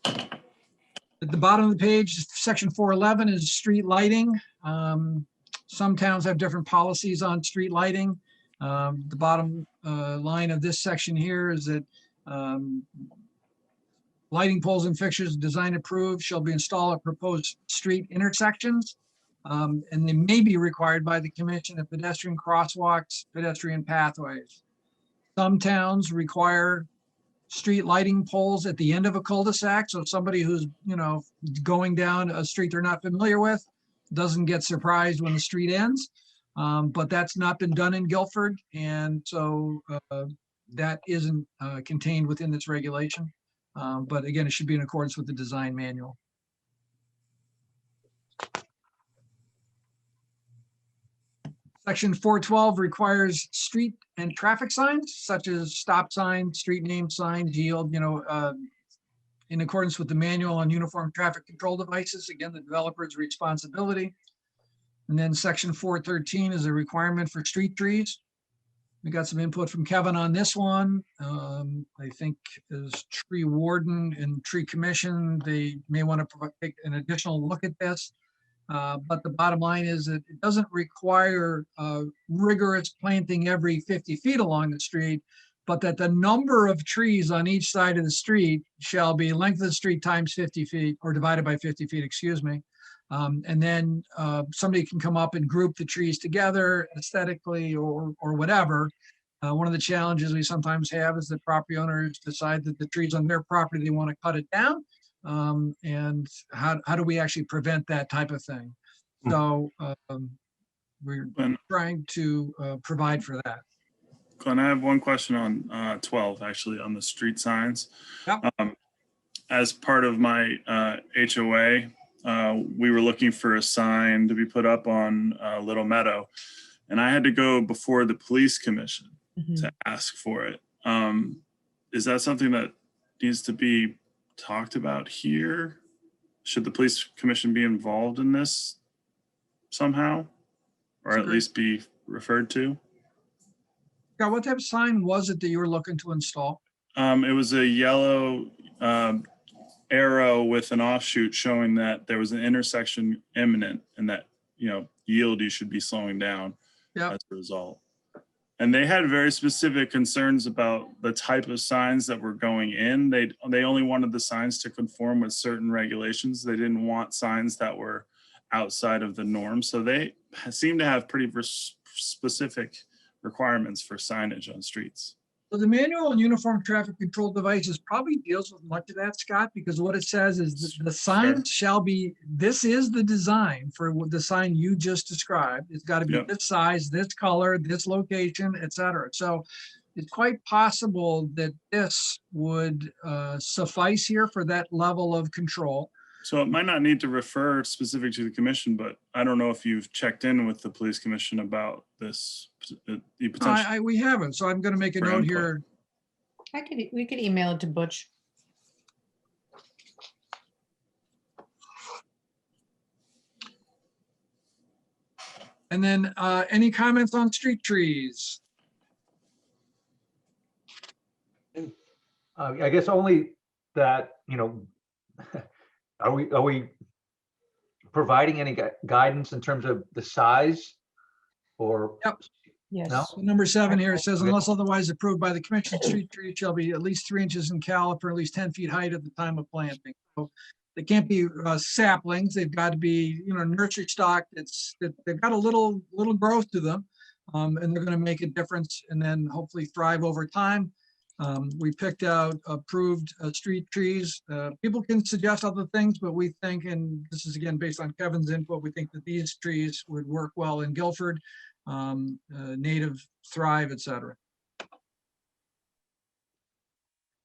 At the bottom of the page, section 411 is street lighting. Some towns have different policies on street lighting. The bottom line of this section here is that lighting poles and fixtures designed approved shall be installed at proposed street intersections. And they may be required by the commission at pedestrian crosswalks, pedestrian pathways. Some towns require street lighting poles at the end of a cul-de-sac. So somebody who's, going down a street they're not familiar with doesn't get surprised when the street ends. But that's not been done in Guilford. And so that isn't contained within this regulation. But again, it should be in accordance with the design manual. Section 412 requires street and traffic signs such as stop sign, street name sign, yield, in accordance with the manual on uniform traffic control devices. Again, the developer's responsibility. And then section 413 is a requirement for street trees. We got some input from Kevin on this one. I think as tree warden and tree commission, they may want to take an additional look at this. But the bottom line is that it doesn't require rigorous planting every 50 feet along the street, but that the number of trees on each side of the street shall be length of the street times 50 feet or divided by 50 feet, excuse me. And then somebody can come up and group the trees together aesthetically or whatever. One of the challenges we sometimes have is that property owners decide that the trees on their property, they want to cut it down. And how do we actually prevent that type of thing? So we're trying to provide for that. Glenn, I have one question on 12, actually, on the street signs. Yep. As part of my HOA, we were looking for a sign to be put up on Little Meadow, and I had to go before the police commission to ask for it. Is that something that needs to be talked about here? Should the police commission be involved in this somehow, or at least be referred to? Yeah, what type of sign was it that you were looking to install? It was a yellow arrow with an offshoot showing that there was an intersection imminent and that, yield, you should be slowing down as a result. And they had very specific concerns about the type of signs that were going in. They only wanted the signs to conform with certain regulations. They didn't want signs that were outside of the norm. So they seem to have pretty specific requirements for signage on streets. So the manual on uniform traffic control devices probably deals with much of that, Scott, because what it says is that the signs shall be, this is the design for the sign you just described. It's got to be this size, this color, this location, et cetera. So it's quite possible that this would suffice here for that level of control. So it might not need to refer specific to the commission, but I don't know if you've checked in with the police commission about this. We haven't, so I'm going to make a note here. We could email it to Butch. And then any comments on street trees? I guess only that, are we providing any guidance in terms of the size or? Yep. Yes. No? So number 7 here, it says Okay. unless otherwise approved by the commission, street trees shall be at least 3 inches in caliper, at least 10 feet height at the time of planting. So they can't be saplings. They've got to be, nursery stock. They've got a little growth to them. And they're going to make a difference and then hopefully thrive over time. We picked out approved street trees. People can suggest other things, but we think, and this is again based on Kevin's input, we think that these trees would work well in Guilford, native, thrive, etc.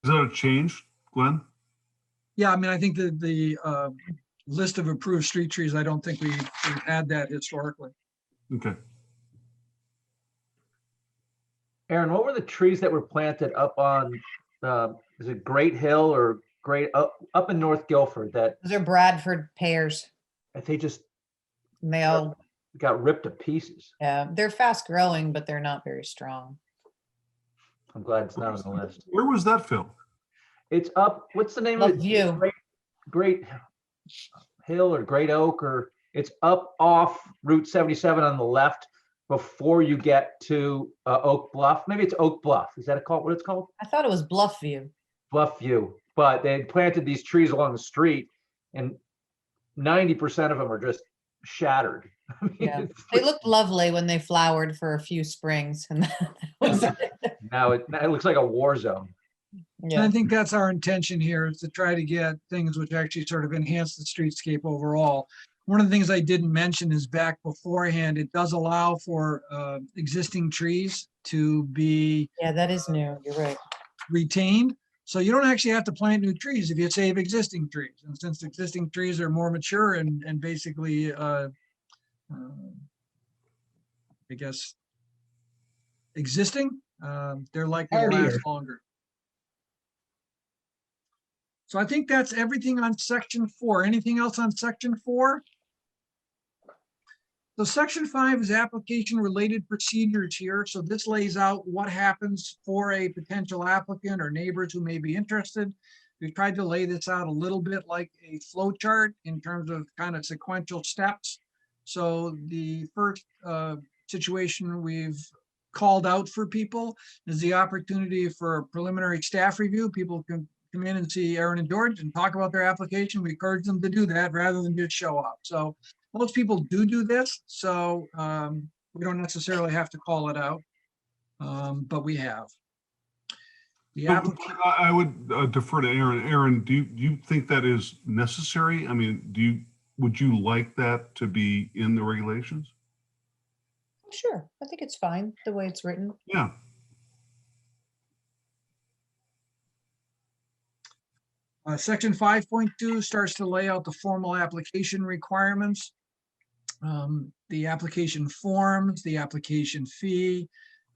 Is that a change, Glenn? Yeah, I mean, I think that the list of approved street trees, I don't think we've had that historically. Okay. Aaron, what were the trees that were planted up on, is it Great Hill or up in North Guilford that Those are Bradford pears. they just And they all, got ripped to pieces? they're fast growing, but they're not very strong. I'm glad it's not on the list. Where was that, Phil? It's up, what's the name of Love it? View. Great Hill or Great Oak, or it's up off Route 77 on the left before you get to Oak Bluff. Maybe it's Oak Bluff. Is that what it's called? I thought it was Bluff View. Bluff View. But they had planted these trees along the street and 90% of them are just shattered. I mean, Yeah. They looked lovely when they flowered for a few springs. And that was it. now it looks like a war zone. And Yeah. I think that's our intention here, is to try to get things which actually sort of enhance the streetscape overall. One of the things I didn't mention is back beforehand, it does allow for existing trees to be Yeah, that is new. You're right. retained. So you don't actually have to plant new trees if you save existing trees. And since existing trees are more mature and basically, I guess, existing, they're likely to Hardier. last longer. So I think that's everything on section 4. Anything else on section 4? So section 5 is application related procedures here. So this lays out what happens for a potential applicant or neighbors who may be interested. We tried to lay this out a little bit like a flow chart in terms of kind of sequential steps. So the first situation we've called out for people is the opportunity for a preliminary staff review. People can come in and see Aaron and George and talk about their application. We encourage them to do that rather than just show up. So most people do this, so we don't necessarily have to call it out, but we have. The applicant, I would defer to Aaron. Aaron, do you think that is necessary? I mean, would you like that to be in the regulations? Sure. I think it's fine the way it's written. Yeah. Section 5.2 starts to lay out the formal application requirements. The application forms, the application fee,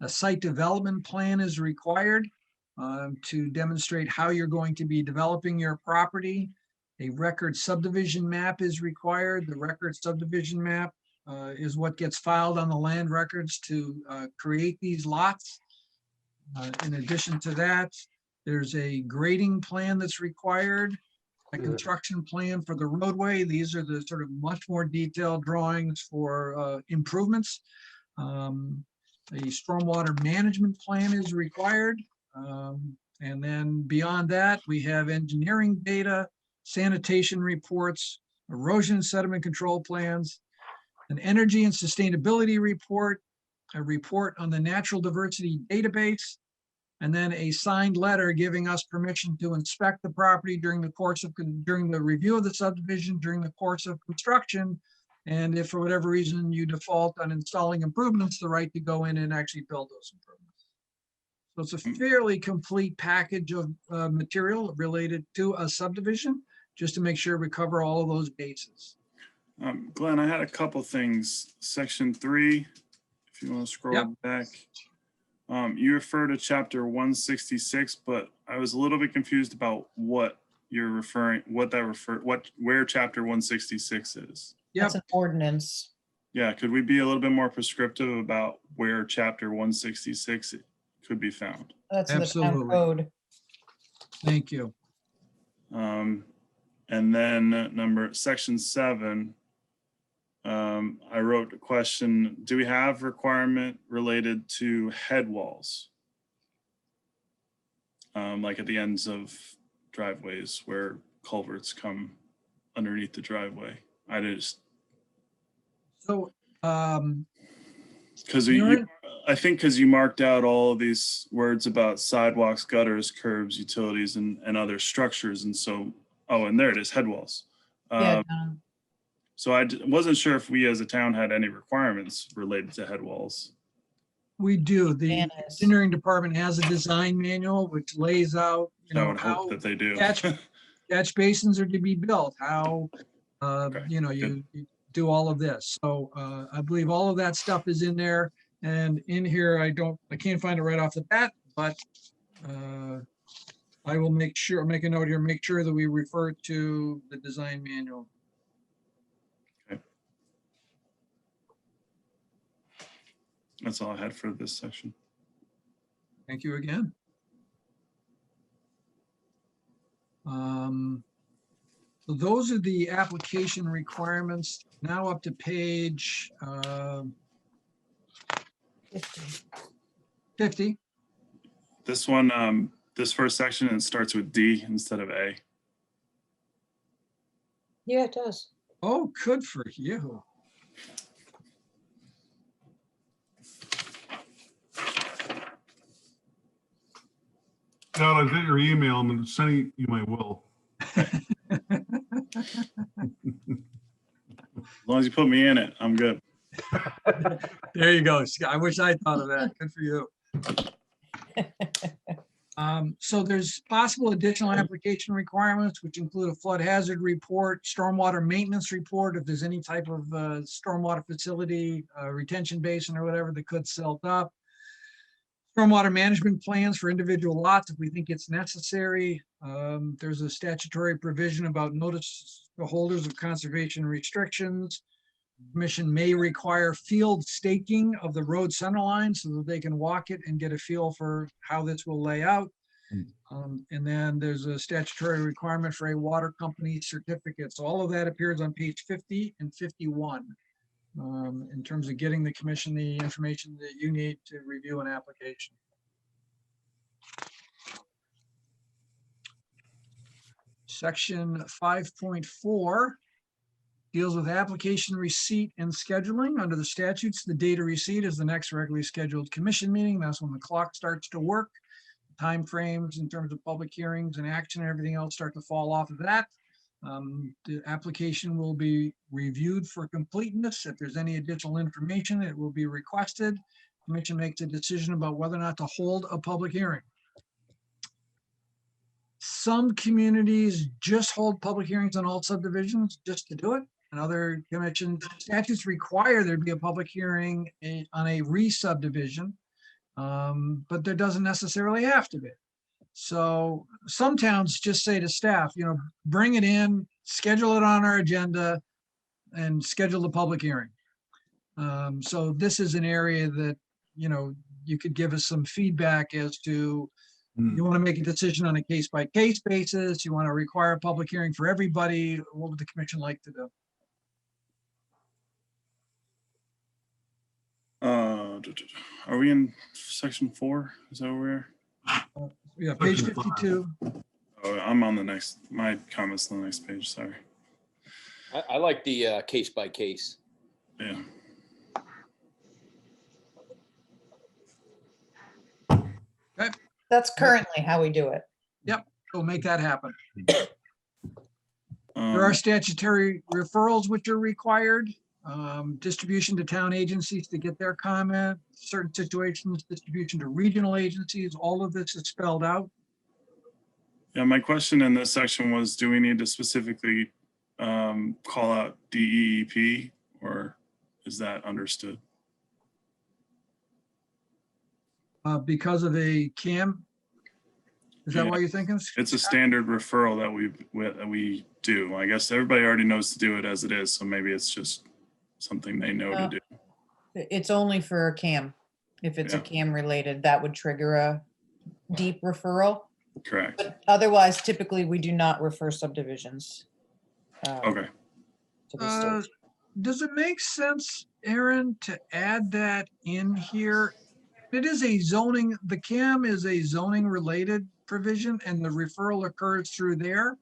a site development plan is required to demonstrate how you're going to be developing your property. A record subdivision map is required. The record subdivision map is what gets filed on the land records to create these lots. In addition to that, there's a grading plan that's required, a construction plan for the roadway. These are the sort of much more detailed drawings for improvements. A stormwater management plan is required. And then beyond that, we have engineering data, sanitation reports, erosion and sediment control plans, an energy and sustainability report, a report on the natural diversity database, and then a signed letter giving us permission to inspect the property during the review of the subdivision, during the course of construction. And if for whatever reason you default on installing improvements, the right to go in and actually build those improvements. So it's a fairly complete package of material related to a subdivision, just to make sure we cover all of those bases. Glenn, I had a couple things. Section 3, if you want to scroll Yep. back. You refer to chapter 166, but I was a little bit confused about what you're referring, where chapter 166 is. Yep. That's an ordinance. Yeah, could we be a little bit more prescriptive about where chapter 166 could be found? That's in the town Absolutely. code. Thank you. And then section 7, I wrote a question, do we have requirement related to head walls? Like at the ends of driveways where culverts come underneath the driveway. So, Because Karen? I think because you marked out all of these words about sidewalks, gutters, curbs, utilities, and other structures. And so, oh, and there it is, head walls. Yeah, So wasn't sure if we as a town had any requirements related to head walls. we do. The Janice. engineering department has a design manual which lays out, I would how hope that they do. catch basins are to be built, how, Okay, you do all of this. So I believe all of that stuff is in there. And in here, I can't find it right off the bat, but I will make a note here, make sure that we refer to the design manual. That's all I had for this section. Thank you again. So those are the application requirements. Now up to page 50. This one, this first section, it starts with D instead of A. Yeah, it does. Oh, good for you. Dad, I got your email. I'm sending you my will. As long as you put me in it, I'm good. There you go. I wish I thought of that. Good for you. So there's possible additional application requirements, which include a flood hazard report, stormwater maintenance report, if there's any type of stormwater facility, retention basin or whatever that could silt up. Stormwater management plans for individual lots if we think it's necessary. There's a statutory provision about notice to holders of conservation restrictions. Commission may require field staking of the road center line so that they can walk it and get a feel for how this will lay out. And then there's a statutory requirement for a water company certificate. So all of that appears on page 50 and 51 in terms of getting the commission the information that you need to review an application. Section 5.4 deals with application receipt and scheduling. Under the statutes, the date of receipt is the next regularly scheduled commission meeting. That's when the clock starts to work. Timeframes in terms of public hearings and action and everything else start to fall off of that. The application will be reviewed for completeness. If there's any additional information, it will be requested. Commission makes a decision about whether or not to hold a public hearing. Some communities just hold public hearings on all subdivisions just to do it. And other commission statutes require there be a public hearing on a re-subdivision, but there doesn't necessarily have to be. So some towns just say to staff, bring it in, schedule it on our agenda, and schedule the public hearing. So this is an area that, you could give us some feedback as to, you want to make a decision on a case-by-case basis, you want to require a public hearing for everybody, what would the commission like to do? Are we in section 4? Is that where we're? Yeah, page 52. Oh, I'm on the next, my comment's on the next page, sorry. I like the case by case. Yeah. That's currently how we do it. We'll make that happen. Um, There are statutory referrals which are required, distribution to town agencies to get their comment, certain situations, distribution to regional agencies, all of this is spelled out. Yeah, my question in this section was, do we need to specifically call out DEEP, or is that understood? Because of a CAM? Is that Yeah. what you're thinking? It's a standard referral that we do. I guess everybody already knows to do it as it is, so maybe it's just something they know to do. It's only for a CAM. If it's a Yeah. CAM related, that would trigger a deep referral. Correct. But otherwise, typically, we do not refer subdivisions. Okay. To the state. Does it make sense, Aaron, to add that in here? It is a zoning, the CAM is a zoning related provision and the referral occurs through there.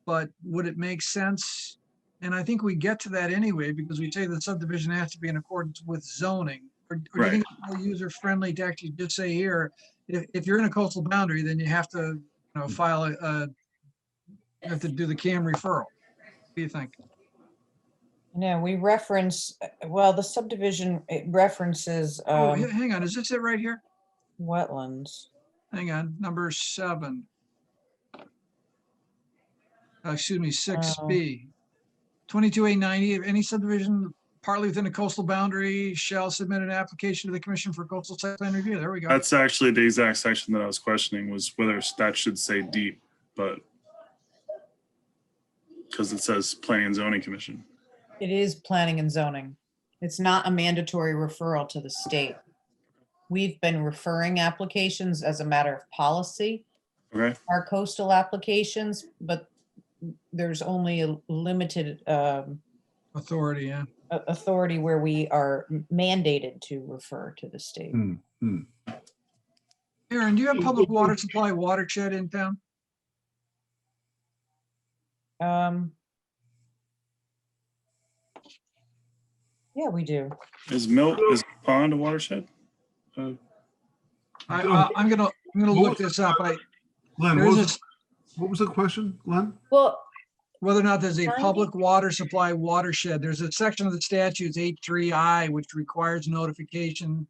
But would it make sense? And I think we get to that anyway, because we say the subdivision has to be in accordance with zoning. Or do you Right. think it's more user friendly to actually just say here, if you're in a coastal boundary, then you have to, file you have to do the CAM referral. What do you think? No, we reference, well, the subdivision, it references Oh, hang on, is this it right here? wetlands. Hang on, number 7. Excuse me, 6B. 22A90, if any subdivision partly within a coastal boundary shall submit an application to the commission for coastal site plan review. There we go. That's actually the exact section that I was questioning, was whether that should say deep, but because it says planning and zoning commission. It is planning and zoning. It's not a mandatory referral to the state. We've been referring applications as a matter of policy, Okay. our coastal applications, but there's only a limited Authority, yeah. authority where we are mandated to refer to the state. Aaron, do you have public water supply watershed in town? Yeah, we do. Is Pond a watershed? I'm gonna look this up. Glenn, There's what was the question, Glenn? Well, whether or not there's a Finding- public water supply watershed. There's a section of the statutes 8.3I, which requires notification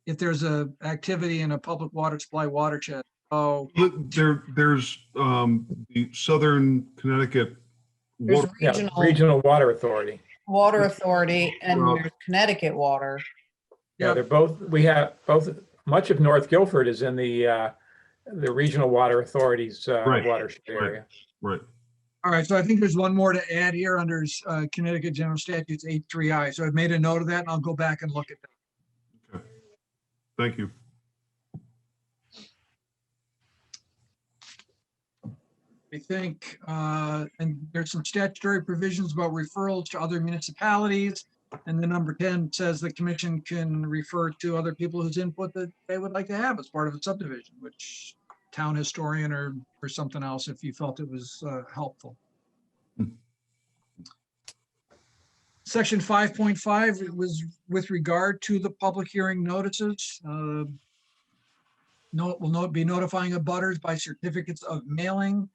if there's a activity in a public water supply watershed. Oh, There's the Southern Connecticut there's Water. Yeah, regional Regional Water Authority. water authority and there's Connecticut water. Yeah, Yeah. they're both, we have both, much of North Guilford is in the Regional Water Authority's Right, watershed area. Right. all right. So I think there's one more to add here under Connecticut General Statutes 8.3I. So I've made a note of that and I'll go back and look at that. Okay. Thank you. I think, and there's some statutory provisions about referrals to other municipalities. And then number 10 says the commission can refer to other people whose input that they would like to have as part of a subdivision, which town historian or something else, if you felt it was helpful. Section 5.5, it was with regard to the public hearing notices. Will be notifying abutters by certificates of mailing.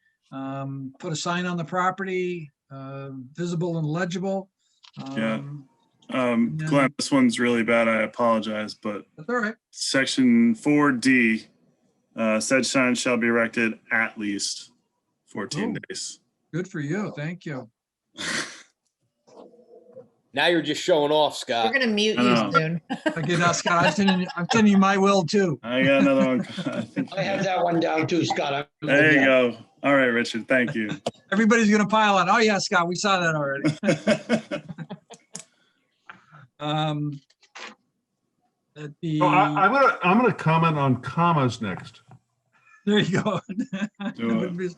Put a sign on the property, visible and legible. Yeah. Glenn, this one's really bad. I apologize, but That's all right. section 4D, said sign shall be erected at least 14 Oh. days. Good for you. Thank you. Now you're just showing off, We're Scott. gonna mute I you know. soon. Okay, now Scott, I'm sending you my will too. I got another one. I think- I have that one down too, Scott. There you go. All right, Richard, thank you. Everybody's gonna pile on. Oh yeah, Scott, we saw that already. At the, So I'm gonna comment on commas next. there you go. Do it.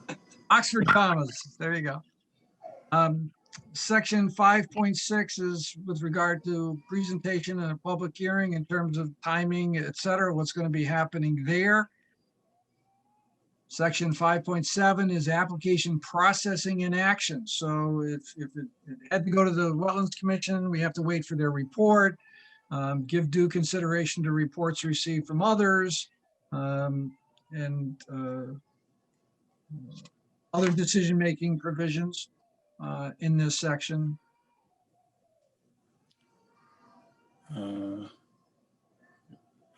Oxford commas. There you go. Section 5.6 is with regard to presentation and a public hearing in terms of timing, et cetera, what's going to be happening there. Section 5.7 is application processing and action. So if it had to go to the Wetlands Commission, we have to wait for their report, give due consideration to reports received from others, and other decision-making provisions in this section.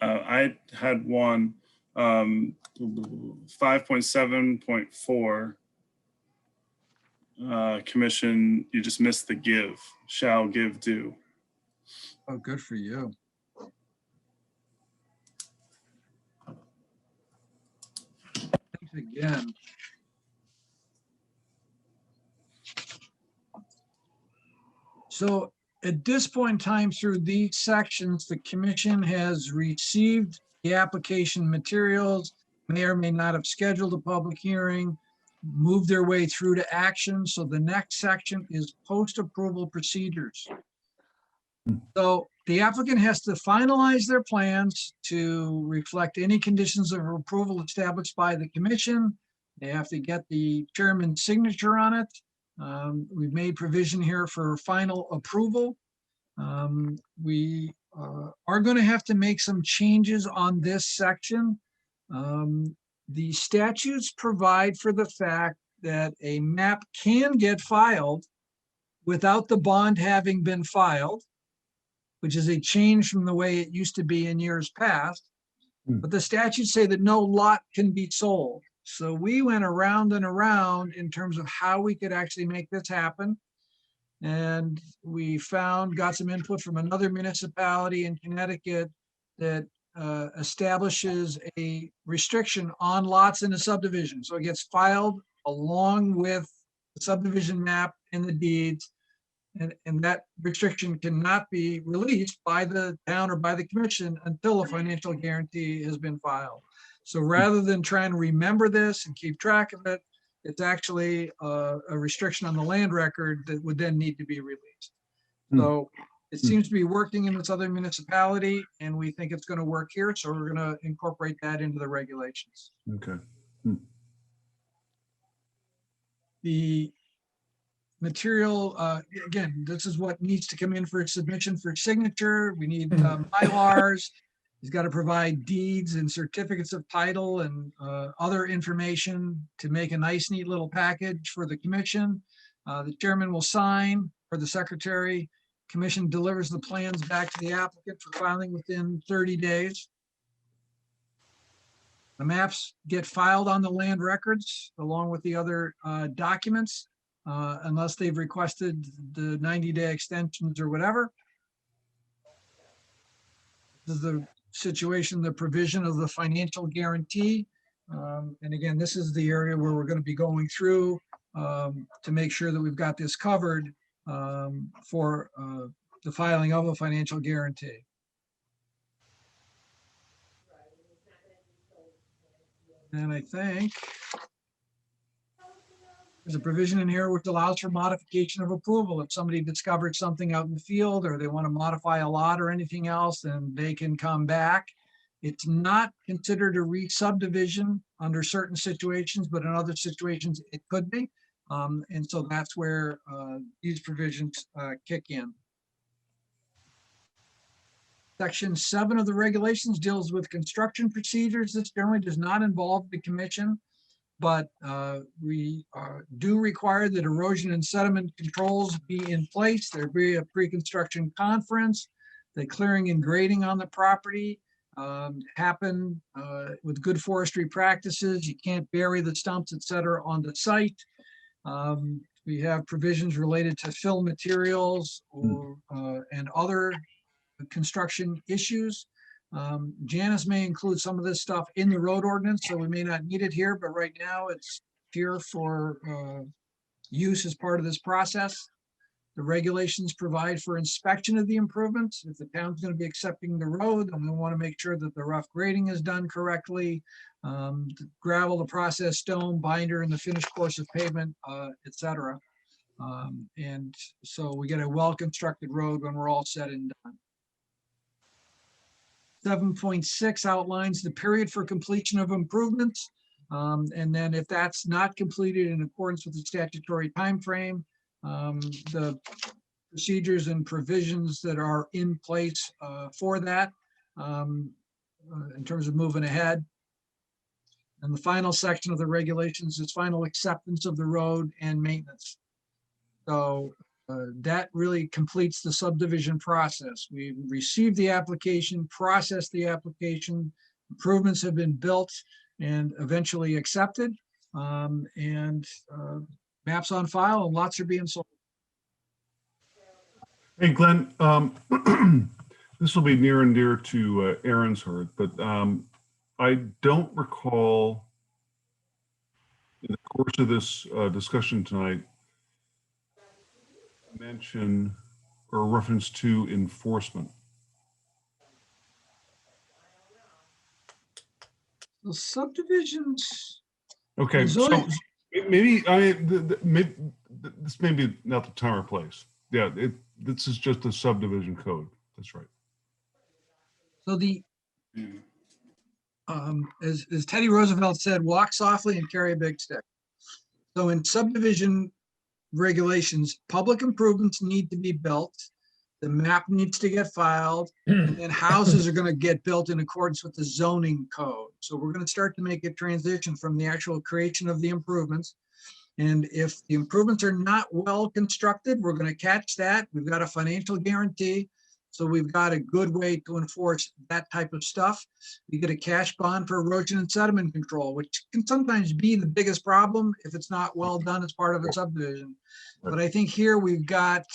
I had one, 5.7.4. Commission, you just missed the give, shall give due. Oh, good for you. Thanks again. So at this point in time through these sections, the commission has received the application materials, may or may not have scheduled a public hearing, moved their way through to action. So the next section is post-approval procedures. So the applicant has to finalize their plans to reflect any conditions of approval established by the commission. They have to get the chairman's signature on it. We've made provision here for final approval. We are going to have to make some changes on this section. The statutes provide for the fact that a map can get filed without the bond having been filed, which is a change from the way it used to be in years past. But the statutes say that no lot can be sold. So we went around and around in terms of how we could actually make this happen. And we got some input from another municipality in Connecticut that establishes a restriction on lots in a subdivision. So it gets filed along with the subdivision map and the deeds. And that restriction cannot be released by the town or by the commission until a financial guarantee has been filed. So rather than trying to remember this and keep track of it, it's actually a restriction on the land record that would then need to be released. So it seems to be working in this other municipality, and we think it's going to work here. So we're going to incorporate that into the regulations. Okay. The material, again, this is what needs to come in for submission for signature. We need Mylars. He's got to provide deeds and certificates of title and other information to make a nice, neat little package for the commission. The chairman will sign, or the secretary. Commission delivers the plans back to the applicant for filing within 30 days. The maps get filed on the land records along with the other documents, unless they've requested the 90-day extensions or whatever. This is the situation, the provision of the financial guarantee. And again, this is the area where we're going to be going through to make sure that we've got this covered for the filing of a financial guarantee. And I think there's a provision in here which allows for modification of approval. If somebody discovers something out in the field or they want to modify a lot or anything else, then they can come back. It's not considered a re-subdivision under certain situations, but in other situations it could be. And so that's where these provisions kick in. Section 7 of the regulations deals with construction procedures. This generally does not involve the commission, but we do require that erosion and sediment controls be in place. There be a pre-construction conference, the clearing and grading on the property happen with good forestry practices. You can't bury the stumps, et cetera, on the site. We have provisions related to fill materials or, and other construction issues. Janice may include some of this stuff in the road ordinance, so we may not need it here, but right now it's here for use as part of this process. The regulations provide for inspection of the improvements. If the town's going to be accepting the road, then we want to make sure that the rough grading is done correctly, the gravel, the processed stone, binder, and the finished course of pavement, et cetera. And so we get a well-constructed road when we're all said and done. 7.6 outlines the period for completion of improvements. And then if that's not completed in accordance with the statutory timeframe, the procedures and provisions that are in place for that in terms of moving ahead. And the final section of the regulations is final acceptance of the road and maintenance. So that really completes the subdivision process. We received the application, processed the application, improvements have been built and eventually accepted, and maps on file and lots are being sold. Hey, Glenn, this will be near and dear to Aaron's heart, but I don't recall in the course of this discussion tonight mention or a reference to enforcement? The subdivisions. Okay, so Zoning- maybe, I mean, this may be not the time or place. Yeah, this is just a subdivision code. That's right. So the, Yeah. as Teddy Roosevelt said, walk softly and carry a big stick. So in subdivision regulations, public improvements need to be built. The map needs to get filed, and then houses are going to get built in accordance with the zoning code. So we're going to start to make a transition from the actual creation of the improvements. And if the improvements are not well constructed, we're going to catch that. We've got a financial guarantee. So we've got a good way to enforce that type of stuff. You get a cash bond for erosion and sediment control, which can sometimes be the biggest problem if it's not well done as part of a subdivision. But I think here we've got,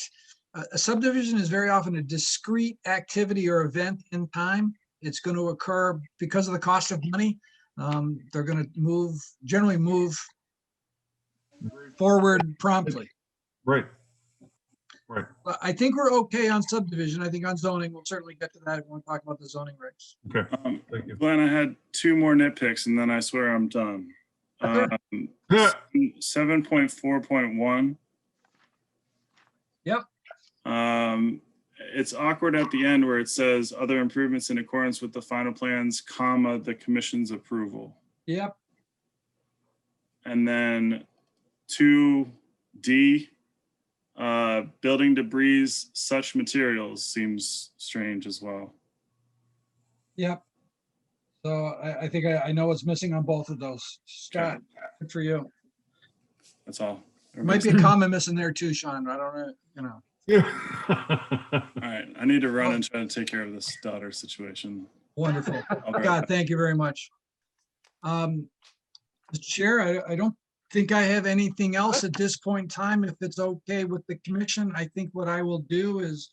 a subdivision is very often a discrete activity or event in time. It's going to occur because of the cost of money. They're going to generally move forward promptly. Right. Right. But I think we're okay on subdivision. I think on zoning, we'll certainly get to that when we talk about the zoning regs. Okay. Thank you. Glenn, I had two more nitpicks and then I swear I'm done. Sure. 7.4.1. Yep. It's awkward at the end where it says other improvements in accordance with the final plans, comma, the commission's approval. Yep. And then 2D, building debris, such materials seems strange as well. Yep. So I think I know what's missing on both of those. Scott, good for you. That's all. Might be a comma missing there too, Sean. I don't know, you know. Yeah. All right, I need to run and try to take care of this daughter situation. Wonderful. I'll be right God, back. thank you very much. Mr. Chair, I don't think I have anything else at this point in time. If it's okay with the commission, I think what I will do is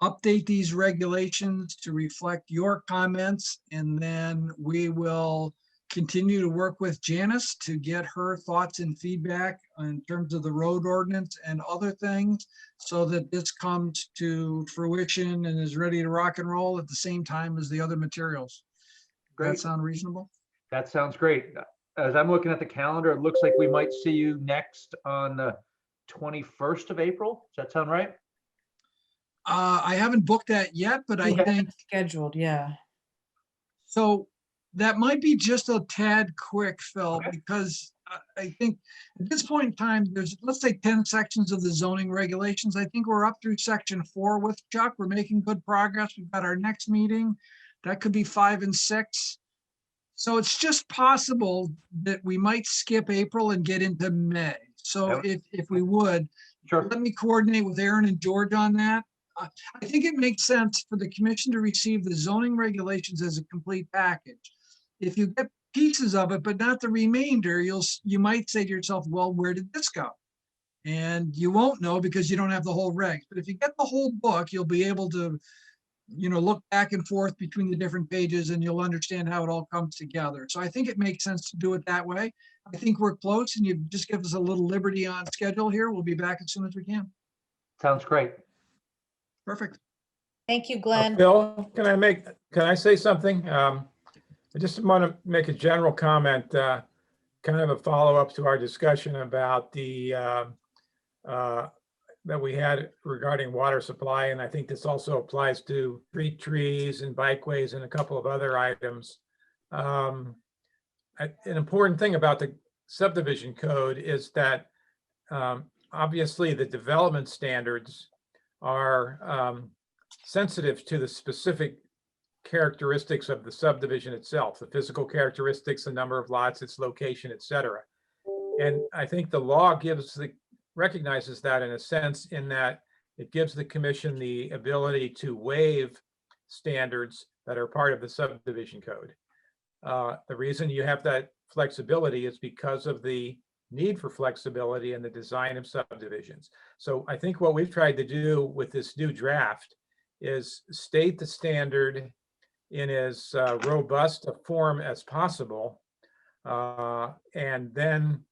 update these regulations to reflect your comments, and then we will continue to work with Janice to get her thoughts and feedback in terms of the road ordinance and other things, so that this comes to fruition and is ready to rock and roll at the same time as the other materials. Does that Great. sound reasonable? That sounds great. As I'm looking at the calendar, it looks like we might see you next on the 21st of April. Does that sound right? I haven't booked that yet, but I Okay. think, Scheduled, yeah. so that might be just a tad quick, Phil, Okay. because I think at this point in time, there's, let's say 10 sections of the zoning regulations. I think we're up through section 4 with Chuck. We're making good progress. We've got our next meeting. That could be 5 and 6. So it's just possible that we might skip April and get into May. So if we would, Sure. let me coordinate with Aaron and George on that. I think it makes sense for the commission to receive the zoning regulations as a complete package. If you get pieces of it, but not the remainder, you might say to yourself, well, where did this go? And you won't know because you don't have the whole regs. But if you get the whole book, you'll be able to, look back and forth between the different pages, and you'll understand how it all comes together. So I think it makes sense to do it that way. I think we're close, and you just give us a little liberty on schedule here. We'll be back as soon as we can. Sounds great. Perfect. Thank you, Glenn. Bill, can I say something? I just want to make a general comment, kind of a follow-up to our discussion about the that we had regarding water supply, and I think this also applies to street trees and bikeways and a couple of other items. An important thing about the subdivision code is that obviously the development standards are sensitive to the specific characteristics of the subdivision itself, the physical characteristics, the number of lots, its location, et cetera. And I think the law recognizes that in a sense, in that it gives the commission the ability to waive standards that are part of the subdivision code. The reason you have that flexibility is because of the need for flexibility in the design of subdivisions. So I think what we've tried to do with this new draft is state the standard in as robust a form as possible. And then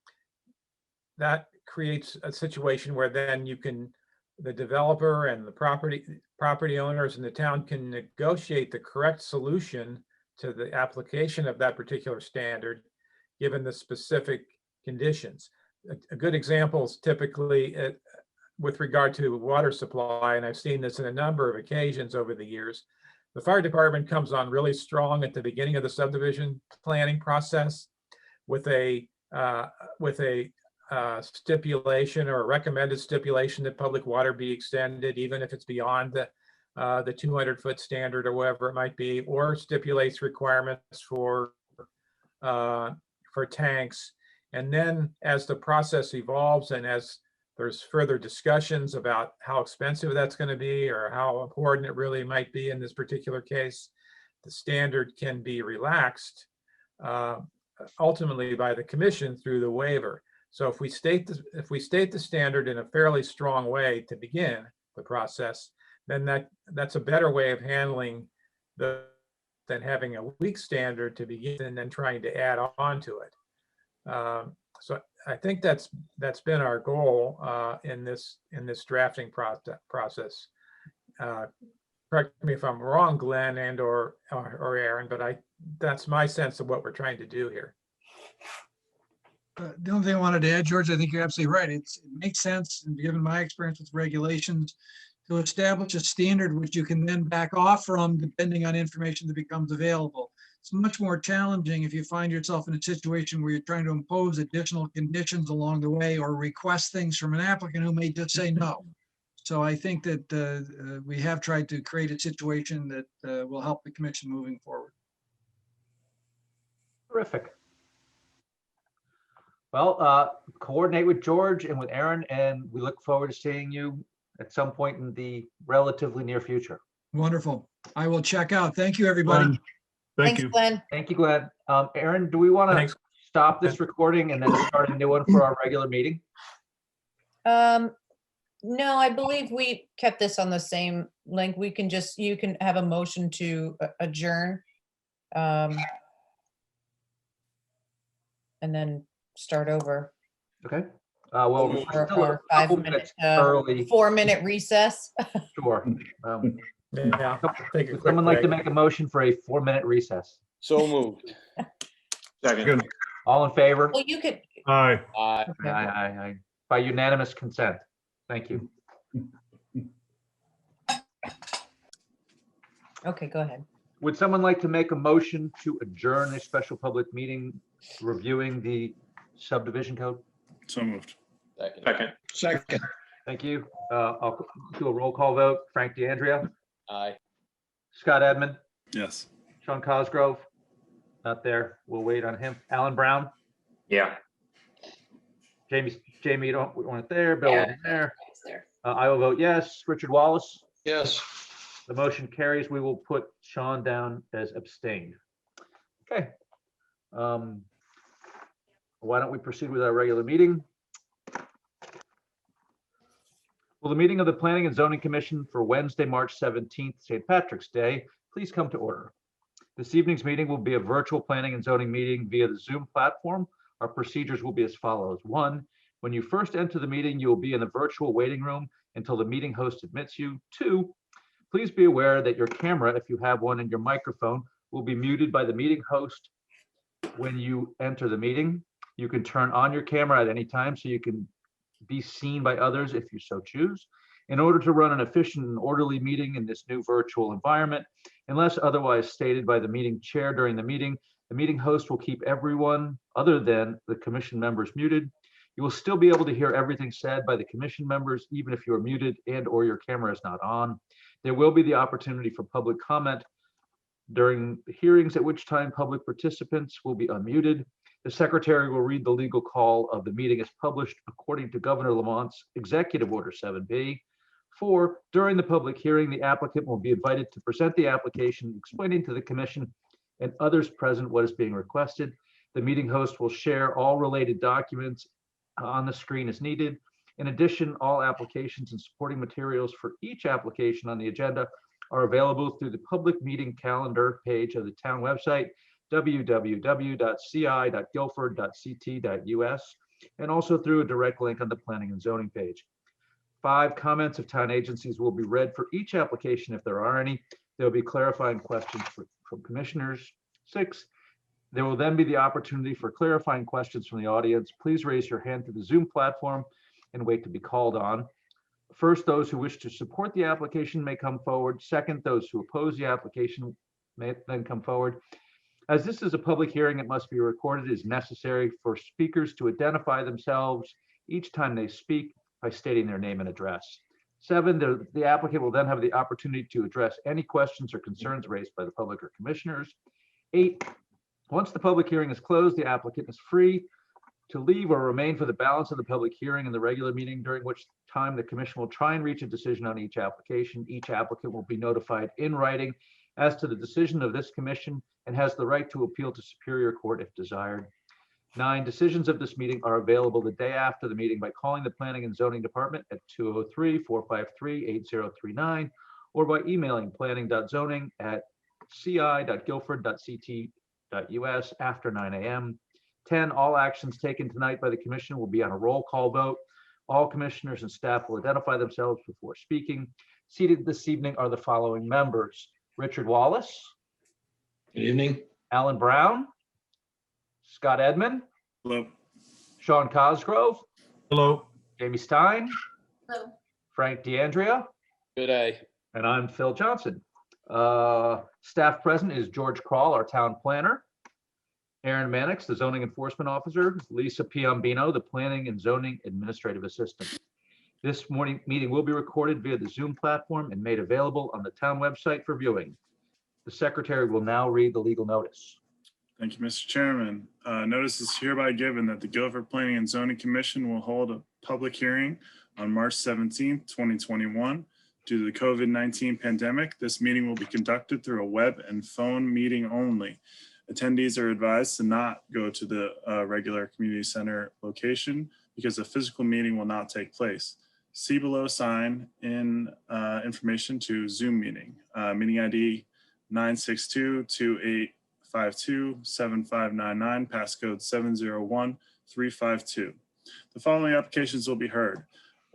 that creates a situation where then you can the developer and the property owners in the town can negotiate the correct solution to the application of that particular standard, given the specific conditions. A good example is typically with regard to water supply, and I've seen this in a number of occasions over the years. The fire department comes on really strong at the beginning of the subdivision planning process with a stipulation or a recommended stipulation that public water be extended, even if it's beyond the 200-foot standard or whatever it might be, or stipulates requirements for tanks. And then as the process evolves and as there's further discussions about how expensive that's going to be or how important it really might be in this particular case, the standard can be relaxed ultimately by the commission through the waiver. So if we state the standard in a fairly strong way to begin the process, then that's a better way of handling than having a weak standard to begin and then trying to add on to it. So I think that's been our goal in this drafting process. Correct me if I'm wrong, Glenn and or Aaron, but that's my sense of what we're trying to do here. The only thing I wanted to add, George, I think you're absolutely right. It makes sense, and given my experience with regulations, to establish a standard which you can then back off from depending on information that becomes available. It's much more challenging if you find yourself in a situation where you're trying to impose additional conditions along the way or request things from an applicant who may just say no. So I think that we have tried to create a situation that will help the commission moving forward. Terrific. Well, coordinate with George and with Aaron, and we look forward to seeing you at some point in the relatively near future. Wonderful. I will check out. Thank you, everybody. Glenn, thank Thanks, you. Glenn. Thank you, Glenn. Aaron, do we want to Thanks. stop this recording and then start a new one for our regular meeting? No, I believe we kept this on the same link. We can just, you can have a motion to adjourn. And then start over. Okay. Well, we're Or still a 5 couple minutes, minutes early. 4-minute recess. Sure. Yeah. Take a Would quick someone like to break. make a motion for a 4-minute recess? So moved. Second. Good. All in favor? Well, you could, Aye. Aye. okay. Aye. By unanimous consent. Thank you. Okay, go ahead. Would someone like to make a motion to adjourn a special public meeting reviewing the subdivision code? So moved. Second. Second. Second. Thank you. I'll do a roll call vote. Frank DeAndrea, Aye. Scott Edmund, Yes. Sean Cosgrove, not there. We'll wait on him. Alan Brown, Yeah. Jamie, you don't want it there. Bill Yeah. wasn't there. It's there. I will vote yes. Richard Wallace, Yes. the motion carries. We will put Sean down as abstained. Okay. Why don't we proceed with our regular meeting? Will the meeting of the Planning and Zoning Commission for Wednesday, March 17th, St. Patrick's Day, please come to order. This evening's meeting will be a virtual planning and zoning meeting via the Zoom platform. Our procedures will be as follows. 1, when you first enter the meeting, you will be in the virtual waiting room until the meeting host admits you. 2, please be aware that your camera, if you have one, and your microphone will be muted by the meeting host when you enter the meeting. You can turn on your camera at any time so you can be seen by others if you so choose. In order to run an efficient and orderly meeting in this new virtual environment, unless otherwise stated by the meeting chair during the meeting host will keep everyone other than the commission members muted. You will still be able to hear everything said by the commission members, even if you are muted and or your camera is not on. There will be the opportunity for public comment during the hearings, at which time public participants will be unmuted. The secretary will read the legal call of the meeting as published according to Governor Lamont's Executive Order 7B. 4, during the public hearing, the applicant will be invited to present the application, explaining to the commission and others present what is being requested. The meeting host will share all related documents on the screen as needed. In addition, all applications and supporting materials for each application on the agenda are available through the public meeting calendar page of the town website, www.ci.guilford.ct.us, and also through a direct link on the planning and zoning page. 5, comments of town agencies will be read for each application if there are any. There will be clarifying questions from commissioners. 6, there will then be the opportunity for clarifying questions from the audience. Please raise your hand through the Zoom platform and wait to be called on. First, those who wish to support the application may come forward. Second, those who oppose the application may then come forward. As this is a public hearing, it must be recorded. It is necessary for speakers to identify themselves each time they speak by stating their name and address. 7, the applicant will then have the opportunity to address any questions or concerns raised by the public or commissioners. 8, once the public hearing is closed, the applicant is free to leave or remain for the balance of the public hearing and the regular meeting, during which time the commission will try and reach a decision on each application. Each applicant will be notified in writing as to the decision of this commission and has the right to appeal to Superior Court if desired. 9, decisions of this meeting are available the day after the meeting by calling the Planning and Zoning Department at 203-453-8039 or by emailing planning.zoning@ci.guilford.ct.us after 9 a.m. 10, all actions taken tonight by the commission will be on a roll call vote. All commissioners and staff will identify themselves before speaking. Seated this evening are the following members: Richard Wallace. Good evening. Alan Brown. Scott Edmond. Hello. Sean Cosgrove. Hello. Jamie Stein. Hello. Frank DeAndrea. Good day. And I'm Phil Johnson. Staff present is George Kroll, our town planner. Aaron Mannix, the zoning enforcement officer. Lisa Piombino, the planning and zoning administrative assistant. This morning meeting will be recorded via the Zoom platform and made available on the town website for viewing. The secretary will now read the legal notice. Thank you, Mr. Chairman. Notice is hereby given that the Guilford Planning and Zoning Commission will hold a public hearing on March 17th, 2021. Due to the COVID-19 pandemic, this meeting will be conducted through a web and phone meeting only. Attendees are advised to not go to the regular community center location because a physical meeting will not take place. See below sign in information to Zoom meeting. Meeting ID 962-2852-7599, passcode 701352. The following applications will be heard.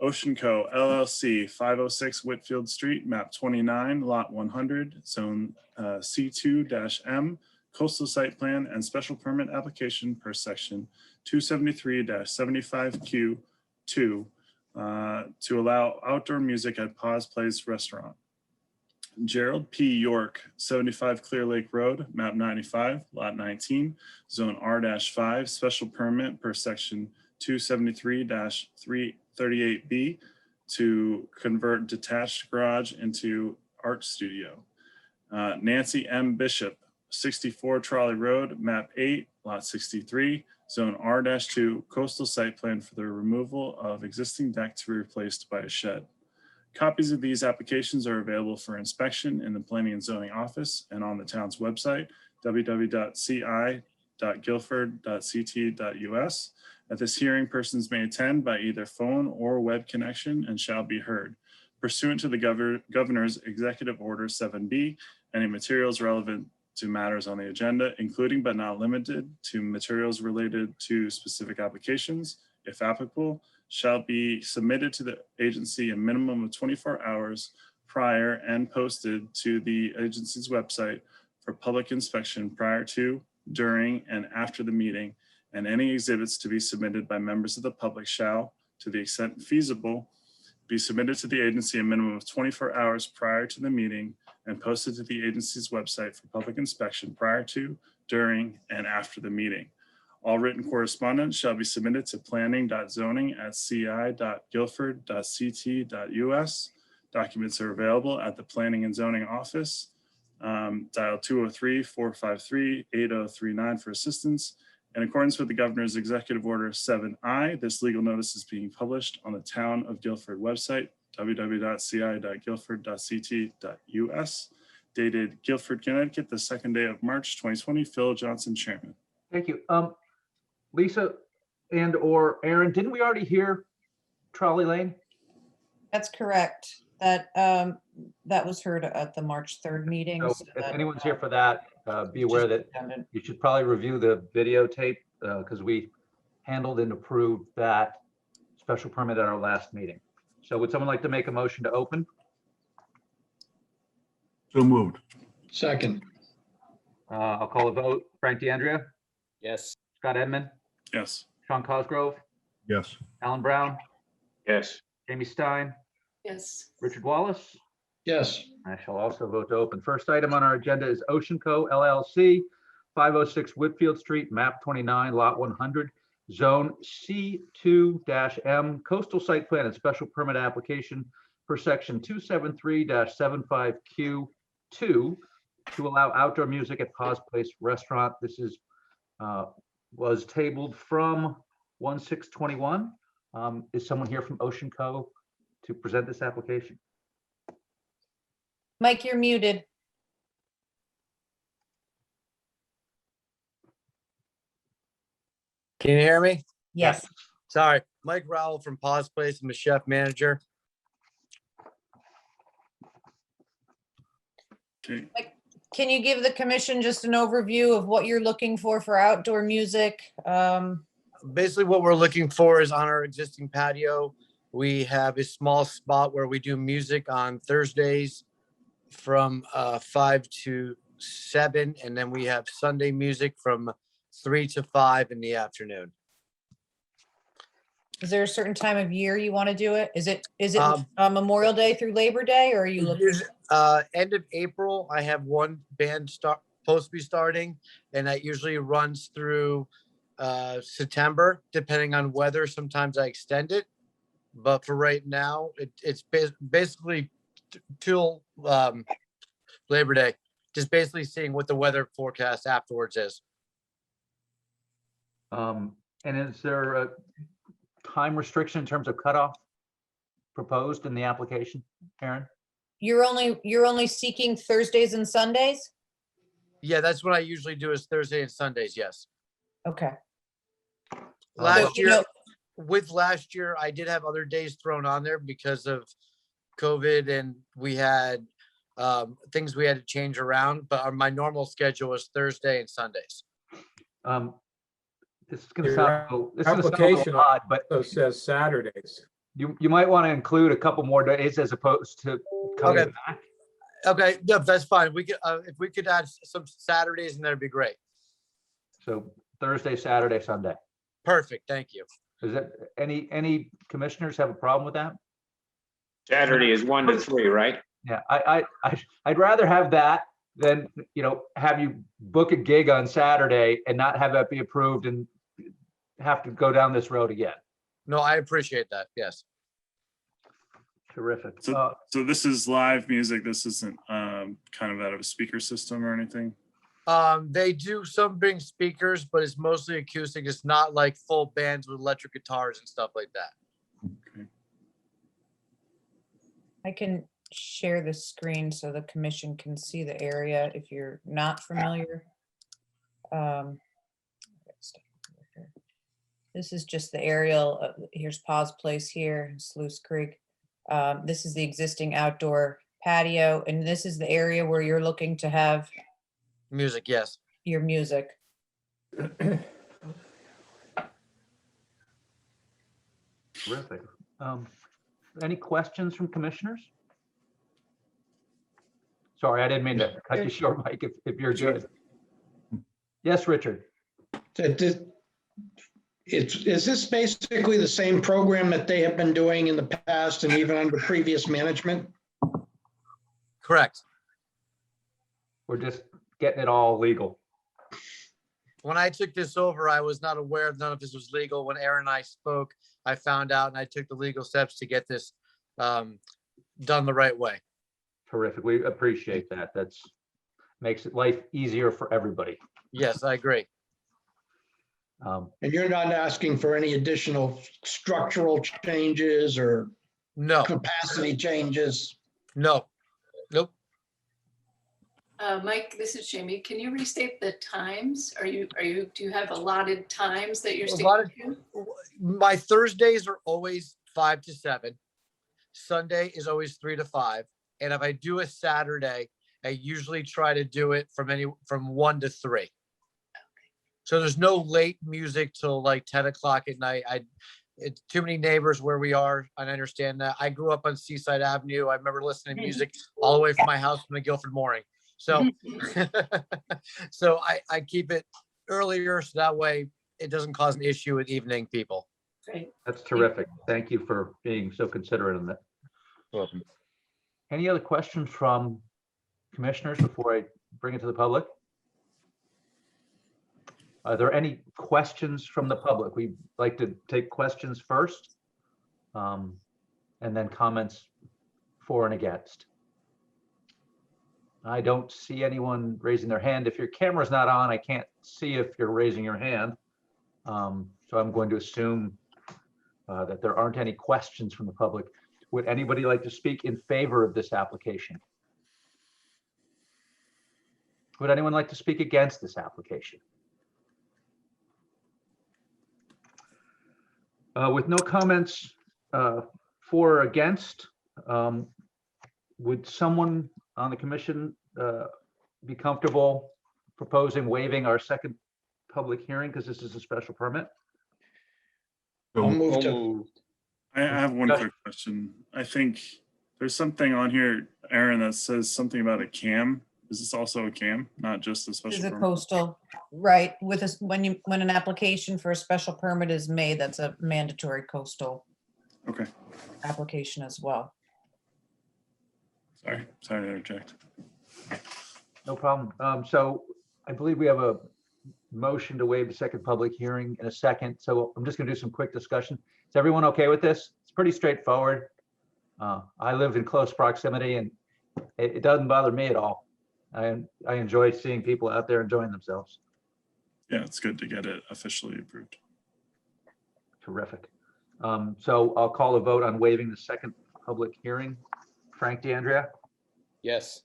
Ocean Co. LLC, 506 Whitfield Street, map 29, lot 100, zone C2-M, coastal site plan and special permit application per section 273-75Q2 to allow outdoor music at Pause Place Restaurant. Gerald P. York, 75 Clear Lake Road, map 95, lot 19, zone R-5, special permit per section 273-338B to convert detached garage into art studio. Nancy M. Bishop, 64 Trolley Road, map 8, lot 63, zone R-2, coastal site plan for the removal of existing deck to be replaced by a shed. Copies of these applications are available for inspection in the Planning and Zoning Office and on the town's website, www.ci.guilford.ct.us. At this hearing, persons may attend by either phone or web connection and shall be heard. Pursuant to the Governor's Executive Order 7B, any materials relevant to matters on the agenda, including but not limited to materials related to specific applications, if applicable, shall be submitted to the agency a minimum of 24 hours prior and posted to the agency's website for public inspection prior to, during, and after the meeting, and any exhibits to be submitted by members of the public shall, to the extent feasible, be submitted to the agency a minimum of 24 hours prior to the meeting and posted to the agency's website for public inspection prior to, during, and after the meeting. All written correspondence shall be submitted to planning.zoning@ci.guilford.ct.us. Documents are available at the Planning and Zoning Office. Dial 203-453-8039 for assistance. In accordance with the Governor's Executive Order 7I, this legal notice is being published on the Town of Guilford website, www.ci.guilford.ct.us, dated Guilford, Connecticut, the second day of March 2020. Phil Johnson, Chairman. Thank you. Lisa and or Aaron, didn't we already hear Trolley Lane? That's correct. That was heard at the March 3rd meeting. So so if that- anyone's here for that, be aware just that redundant. you should probably review the videotape because we handled and approved that special permit at our last meeting. So would someone like to make a motion to open? So moved. Second, I'll call a vote. Frank DeAndrea, Yes. Scott Edmund, Yes. Sean Cosgrove, Yes. Alan Brown, Yes. Jamie Stein, Yes. Richard Wallace. yes, I shall also vote to open. First item on our agenda is Ocean Co. LLC, 506 Whitfield Street, map 29, lot 100, zone C2-M, coastal site plan and special permit application per section 273-75Q2 to allow outdoor music at Paws Place Restaurant. This is, was tabled from 1/6/21. Is someone here from Ocean Co. to present this application? Mike, you're muted. Can you hear me? Yes. Sorry, Mike Rowell from Paws Place. I'm the chef manager. Okay. Can you give the commission just an overview of what you're looking for outdoor music? Basically, what we're looking for is on our existing patio, we have a small spot where we do music on Thursdays from 5 to 7, and then we have Sunday music from 3 to 5 in the afternoon. Is there a certain time of year you want to do it? Is it Um, Memorial Day through Labor Day, or are you looking? End of April, I have one band supposed to be starting, and that usually runs through September, depending on weather. Sometimes I extend it, but for right now, it's basically till Labor Day. Just basically seeing what the weather forecast afterwards is. And is there a time restriction in terms of cutoff proposed in the application, Aaron? You're only seeking Thursdays and Sundays? Yeah, that's what I usually do is Thursday and Sundays. Yes. Okay. Last you year, know- with last year, I did have other days thrown on there because of COVID, and we had things we had to change around. But my normal schedule is Thursday and Sundays. This is gonna Your sound, this is gonna sound a application little odd, but So it says Saturdays. you might want to include a couple more days as opposed to coming Okay. back. Okay, yeah, that's fine. We could if we could add some Saturdays, and that'd be great. So Thursday, Saturday, Sunday. Perfect. Thank you. Is that, any commissioners have a problem with that? Saturday is 1 to 3, right? Yeah, I'd rather have that than, have you book a gig on Saturday and not have that be approved and have to go down this road again. No, I appreciate that. Yes. Terrific. So this is live music. This isn't kind of out of a speaker system or anything. They do some bring speakers, but it's mostly acoustic. It's not like full bands with electric guitars and stuff like that. Okay. I can share the screen so the commission can see the area if you're not familiar. This is just the aerial. Here's Paws Place here, Sluice Creek. This is the existing outdoor patio, and this is the area where you're looking to have Music, yes. your music. Terrific. Any questions from commissioners? Sorry, I didn't mean to cut you short, Mike, if you're good. Yes, Richard. is this basically the same program that they have been doing in the past and even under previous management? Correct. We're just getting it all legal. When I took this over, I was not aware of none of this was legal. When Aaron and I spoke, I found out and I took the legal steps to get this done the right way. Terrific. We appreciate that. That's makes it life easier for everybody. Yes, I agree. Um, And you're not asking for any additional structural changes or No, capacity changes? no, nope. Mike, this is Jamie. Can you restate the times? Do you have allotted times that you're Allotted- sticking to? My Thursdays are always 5 to 7. Sunday is always 3 to 5. And if I do a Saturday, I usually try to do it from 1 to 3. So there's no late music till like 10 o'clock at night. it's too many neighbors where we are, and I understand that. I grew up on Seaside Avenue. I remember listening to music all the way from my house from the Guilford Mooring. So, so I keep it earlier so that way it doesn't cause an issue with evening people. Great. That's terrific. Thank you for being so considerate of that. Welcome. Any other questions from commissioners before I bring it to the public? Are there any questions from the public? We'd like to take questions first, and then comments for and against. I don't see anyone raising their hand. If your camera's not on, I can't see if you're raising your hand. So I'm going to assume that there aren't any questions from the public. Would anybody like to speak in favor of this application? Would anyone like to speak against this application? With no comments for or against, would someone on the commission be comfortable proposing waiving our second public hearing because this is a special permit? I'll So move So to, moved. I have one quick question. I think there's something on here, Aaron, that says something about a CAM. Is this also a CAM, not just a Is special a permit? coastal, right, with this, when an application for a special permit is made, that's a mandatory coastal Okay, application as well. sorry to interject. No problem. So I believe we have a motion to waive the second public hearing in a second. So I'm just going to do some quick discussion. Is everyone okay with this? It's pretty straightforward. I live in close proximity and it doesn't bother me at all. I enjoy seeing people out there enjoying themselves. Yeah, it's good to get it officially approved. Terrific. So I'll call a vote on waiving the second public hearing. Frank DeAndrea, Yes.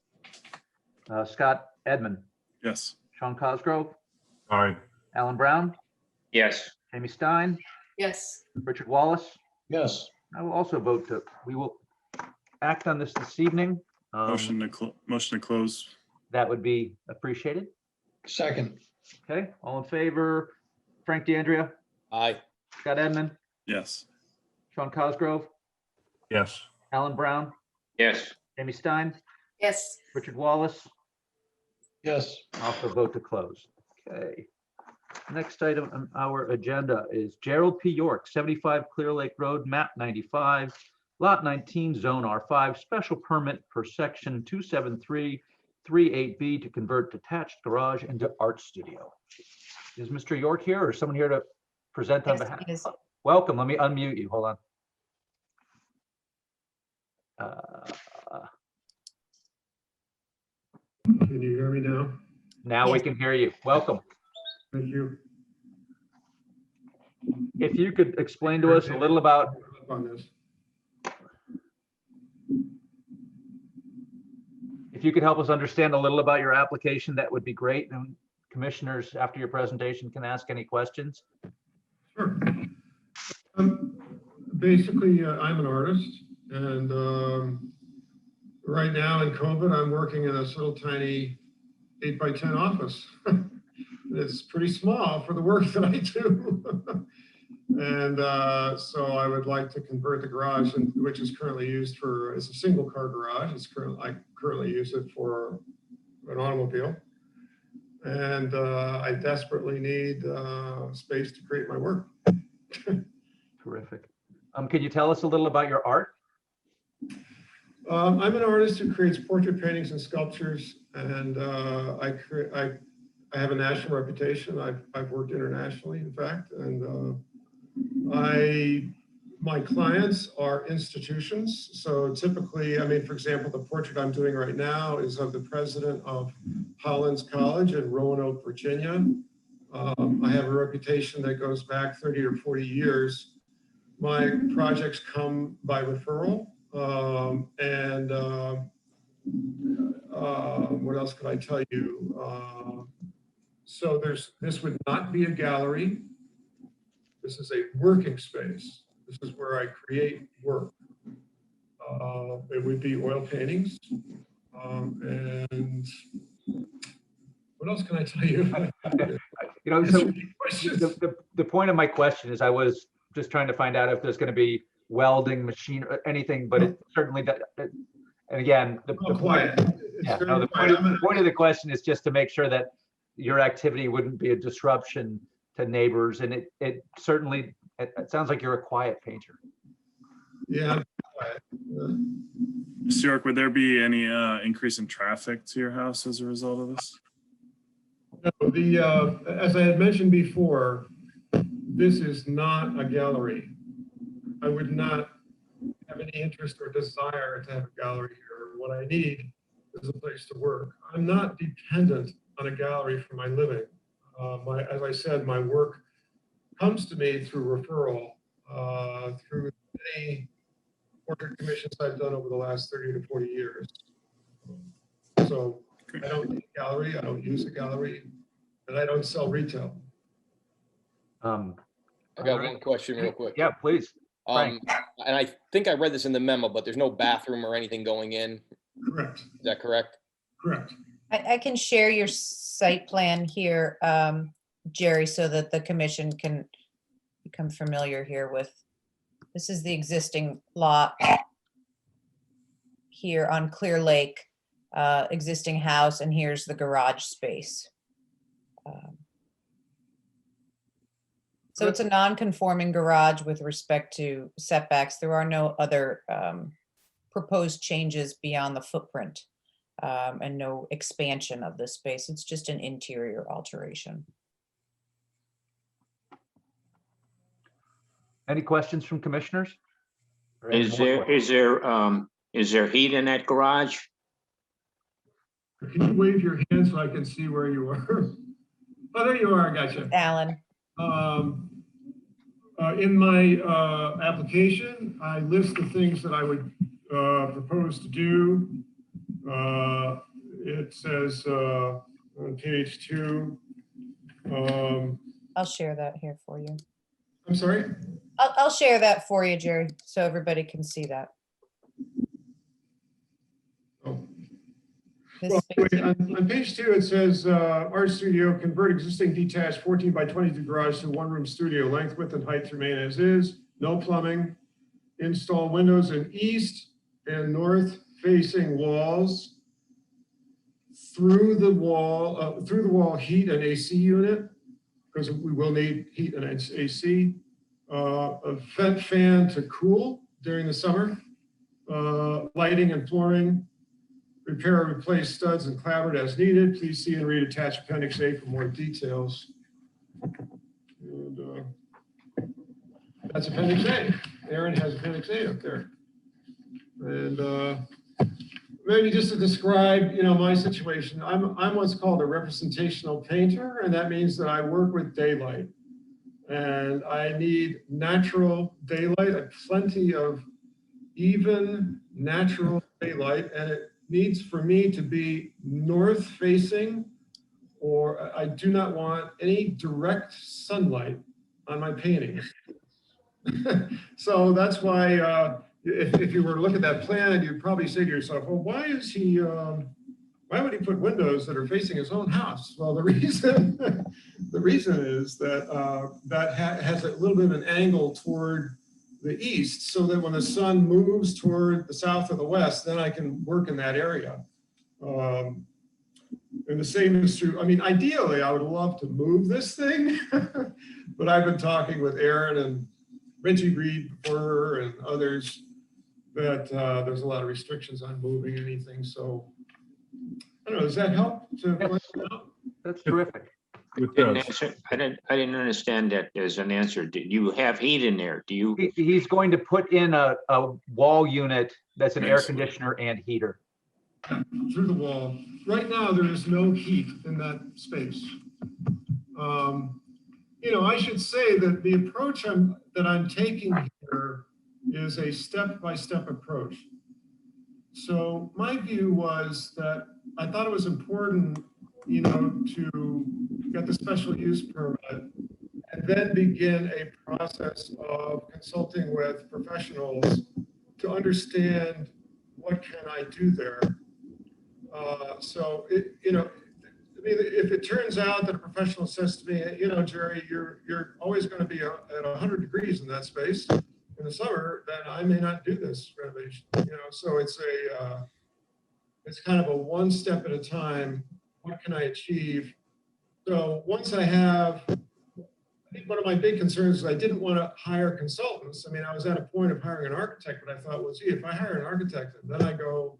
Scott Edmund, Yes. Sean Cosgrove, aye. Alan Brown, Yes. Jamie Stein, Yes. Richard Wallace. yes, I will also vote to, we will act on this evening. Motion to close. That would be appreciated. second, Okay, all in favor, Frank DeAndrea, Aye. Scott Edmund, Yes. Sean Cosgrove, Yes. Alan Brown, Yes. Jamie Stein, Yes. Richard Wallace. yes. Also vote to close. Okay. Next item on our agenda is Gerald P. York, 75 Clear Lake Road, map 95, lot 19, zone R5, special permit per section 27338B to convert detached garage into art studio. Is Mr. York here or someone here to present on Yes, behalf? it is. Welcome. Let me unmute you. Hold on. Can you hear me now? Now we Yes. can hear you. Welcome. Thank you. If you could explain to us a little about, On this. if you could help us understand a little about your application, that would be great. And commissioners, after your presentation, can ask any questions. Sure. Basically, I'm an artist and right now in COVID, I'm working in this little tiny 8x10 office. It's pretty small for the work that I do. And so I would like to convert the garage, which is currently used for, it's a single car garage. I currently use it for an automobile. And I desperately need space to create my work. Terrific. Could you tell us a little about your art? I'm an artist who creates portrait paintings and sculptures, and I have a national reputation. I've worked internationally, in fact, and my clients are institutions. So typically, I mean, for example, the portrait I'm doing right now is of the president of Hollins College in Roanoke, Virginia. I have a reputation that goes back 30 or 40 years. My projects come by referral. What else could I tell you? So this would not be a gallery. This is a working space. This is where I create work. It would be oil paintings. And what else can I tell you? You know, so the point of my question is I was just trying to find out if there's going to be welding machine or anything, but it certainly that. And again, the All quiet. It's yeah, very no, the quiet. point of the question is just to make sure that your activity wouldn't be a disruption to neighbors. And it certainly, it sounds like you're a quiet painter. Yeah. I'm quiet. Mr. York, would there be any increase in traffic to your house as a result of this? No, as I had mentioned before, this is not a gallery. I would not have any interest or desire to have a gallery here. What I need is a place to work. I'm not dependent on a gallery for my living. As I said, my work comes to me through referral, through many portrait commissions I've done over the last 30 to 40 years. So I don't need a gallery, I don't use a gallery, and I don't sell retail. I got one question real quick. Yeah, please. Frank. And I think I read this in the memo, but there's no bathroom or anything going in. Correct. Is that correct? Correct. I can share your site plan here, Jerry, so that the commission can become familiar here with, this is the existing lot here on Clear Lake, existing house, and here's the garage space. So it's a non-conforming garage with respect to setbacks. There are no other proposed changes beyond the footprint and no expansion of this space. It's just an interior alteration. Any questions from commissioners? Or any Is more there heat in that garage? Can you wave your hand so I can see where you are? Oh, there you are, I got you. Alan, In my application, I list the things that I would propose to do. It says on page 2. I'll share that here for you. I'm sorry? I'll share that for you, Jerry, so everybody can see that. Oh. This Well, space- anyway, on page 2, it says art studio, convert existing detached 14 by 22 garage to one-room studio. Length, width, and height remain as is. No plumbing. Install windows in east and north facing walls. Through the wall heat and AC unit, because we will need heat and AC. A vent fan to cool during the summer. Lighting and flooring. Repair or replace studs and clapboard as needed. Please see and read attached appendix A for more details. And that's appendix A. Aaron has appendix A up there. And maybe just to describe, my situation, I'm what's called a representational painter, and that means that I work with daylight. And I need natural daylight, plenty of even natural daylight, and it needs for me to be north facing, or I do not want any direct sunlight on my paintings. So that's why if you were to look at that plan, you'd probably say to yourself, well, why would he put windows that are facing his own house? Well, the reason is that that has a little bit of an angle toward the east, so that when the sun moves toward the south or the west, then I can work in that area. And the same is true. I mean, ideally, I would love to move this thing, but I've been talking with Aaron and Reggie Reed before and others that there's a lot of restrictions on moving anything. So I don't know, does that help? That's terrific. It Didn't does. answer, I didn't understand that as an answer. Did you have heat in there? Do you? He's going to put in a wall unit that's an air conditioner and heater. Through the wall. Right now, there is no heat in that space. I should say that the approach that I'm taking here is a step-by-step approach. So my view was that I thought it was important, to get the special use permit and then begin a process of consulting with professionals to understand what can I do there. mean, if it turns out that a professional says to me, you know, Jerry, you're always going to be at 100 degrees in that space in the summer, then I may not do this renovation. You know, so it's kind of a one step at a time. What can I achieve? So once I have, I think one of my big concerns is I didn't want to hire consultants. I mean, I was at a point of hiring an architect, but I thought, well, gee, if I hire an architect and then I go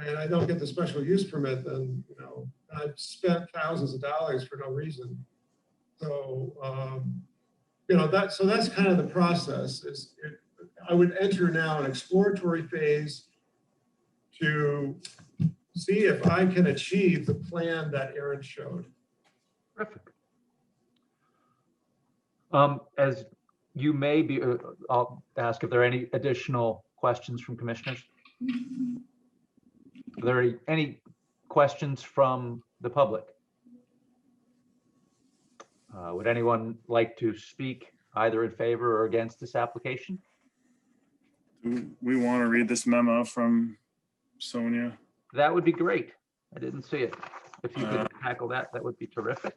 and I don't get the special use permit, then, you know, I've spent thousands of dollars for no reason. So, you know, that's kind of the process. I would enter now an exploratory phase to see if I can achieve the plan that Aaron showed. Terrific. As you may be, I'll ask if there are any additional questions from commissioners. Are there any questions from the public? Would anyone like to speak either in favor or against this application? Do we want to read this memo from Sonia? That would be great. I didn't see it. If you could tackle that, that would be terrific.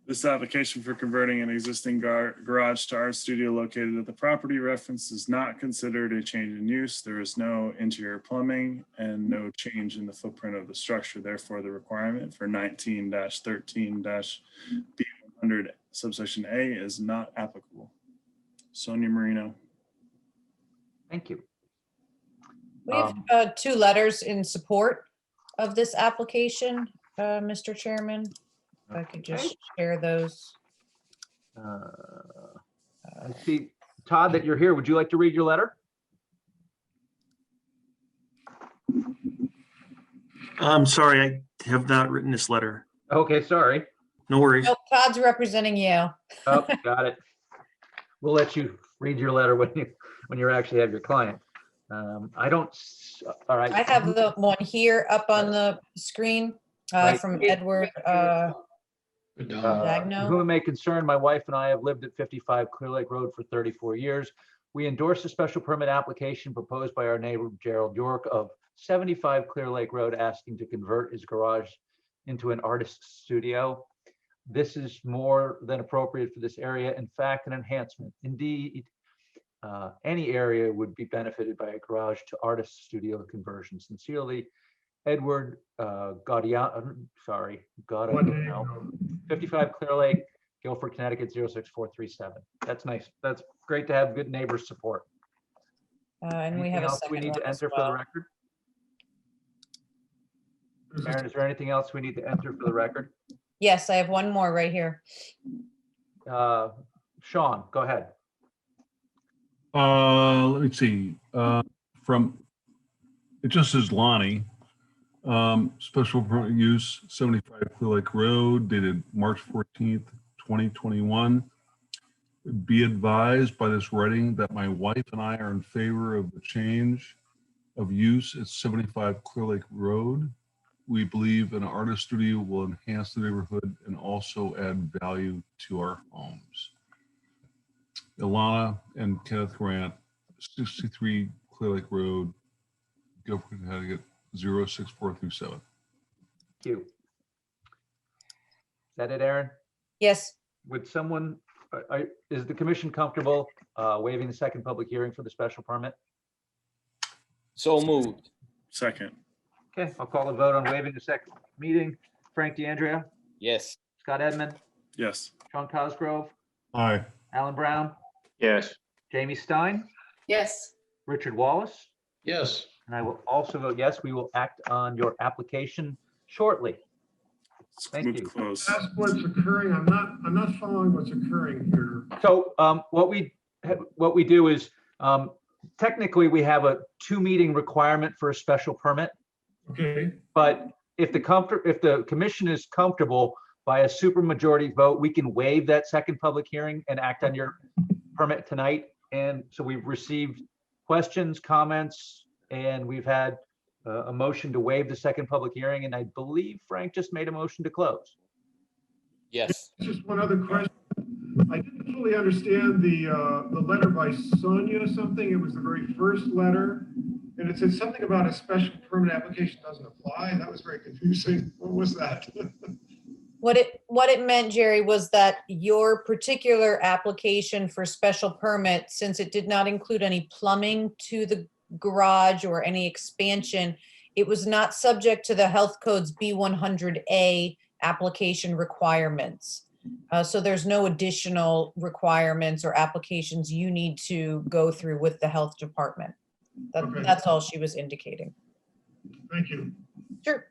This application for converting an existing garage to art studio located at the property reference is not considered a change in use. There is no interior plumbing and no change in the footprint of the structure. Therefore, the requirement for 19-13-B100 subsection A is not applicable. Sonia Marino. Thank you. We have 2 letters in support of this application, Mr. Chairman. If I could just share those. I see, Todd, that you're here. Would you like to read your letter? I'm sorry, I have not written this letter. Okay, sorry. No worries. No, Todd's representing you. Oh, got it. We'll let you read your letter when you actually have your client. I don't. All right. I have the one here up on the screen from Edward Dagno. Whom it may concern, my wife and I have lived at 55 Clear Lake Road for 34 years. We endorse a special permit application proposed by our neighbor Gerald York of 75 Clear Lake Road, asking to convert his garage into an artist's studio. This is more than appropriate for this area. In fact, an enhancement. Indeed, any area would be benefited by a garage to artist studio conversion. Sincerely, Edward Gaudiano, 55 Clear Lake, Guilford, Connecticut, 06437. That's nice. That's great to have good neighbor support. And we have a second we need one to as enter for the well. record. Aaron, is there anything else we need to enter for the record? Yes, I have one more right here. Sean, go ahead. Let me see. From, it just says Lonnie. Special permit use 75 Clear Lake Road, dated March 14th, 2021. Be advised by this writing that my wife and I are in favor of the change of use at 75 Clear Lake Road. We believe an artist studio will enhance the neighborhood and also add value to our homes. Ilana and Kenneth Grant, 63 Clear Lake Road, Guilford, Connecticut, 06437. Thank you. Is that it, Aaron? Yes. Would someone, is the commission comfortable waiving the second public hearing for the special permit? So moved. Second. Okay, I'll call a vote on waiving the second meeting. Frank DeAndrea, Yes. Scott Edmund, Yes. Sean Cosgrove, Aye. Alan Brown, Yes. Jamie Stein, Yes. Richard Wallace, Yes. and I will also vote yes. We will act on your application shortly. Thank Move to you. close. That's what's occurring. I'm not following what's occurring here. So what we do is technically we have a 2-meeting requirement for a special permit. Okay. But if the commission is comfortable by a supermajority vote, we can waive that second public hearing and act on your permit tonight. And so we've received questions, comments, and we've had a motion to waive the second public hearing. And I believe Frank just made a motion to close. Yes. Just one other question. I didn't fully understand the letter by Sonia or something. It was the very first letter. And it said something about a special permit application doesn't apply. That was very confusing. What was that? What it meant, Jerry, was that your particular application for special permit, since it did not include any plumbing to the garage or any expansion, it was not subject to the health code's B100A application requirements. So there's no additional requirements or applications you need to go through with the health department. Okay. That's all she was indicating. Thank you. Sure.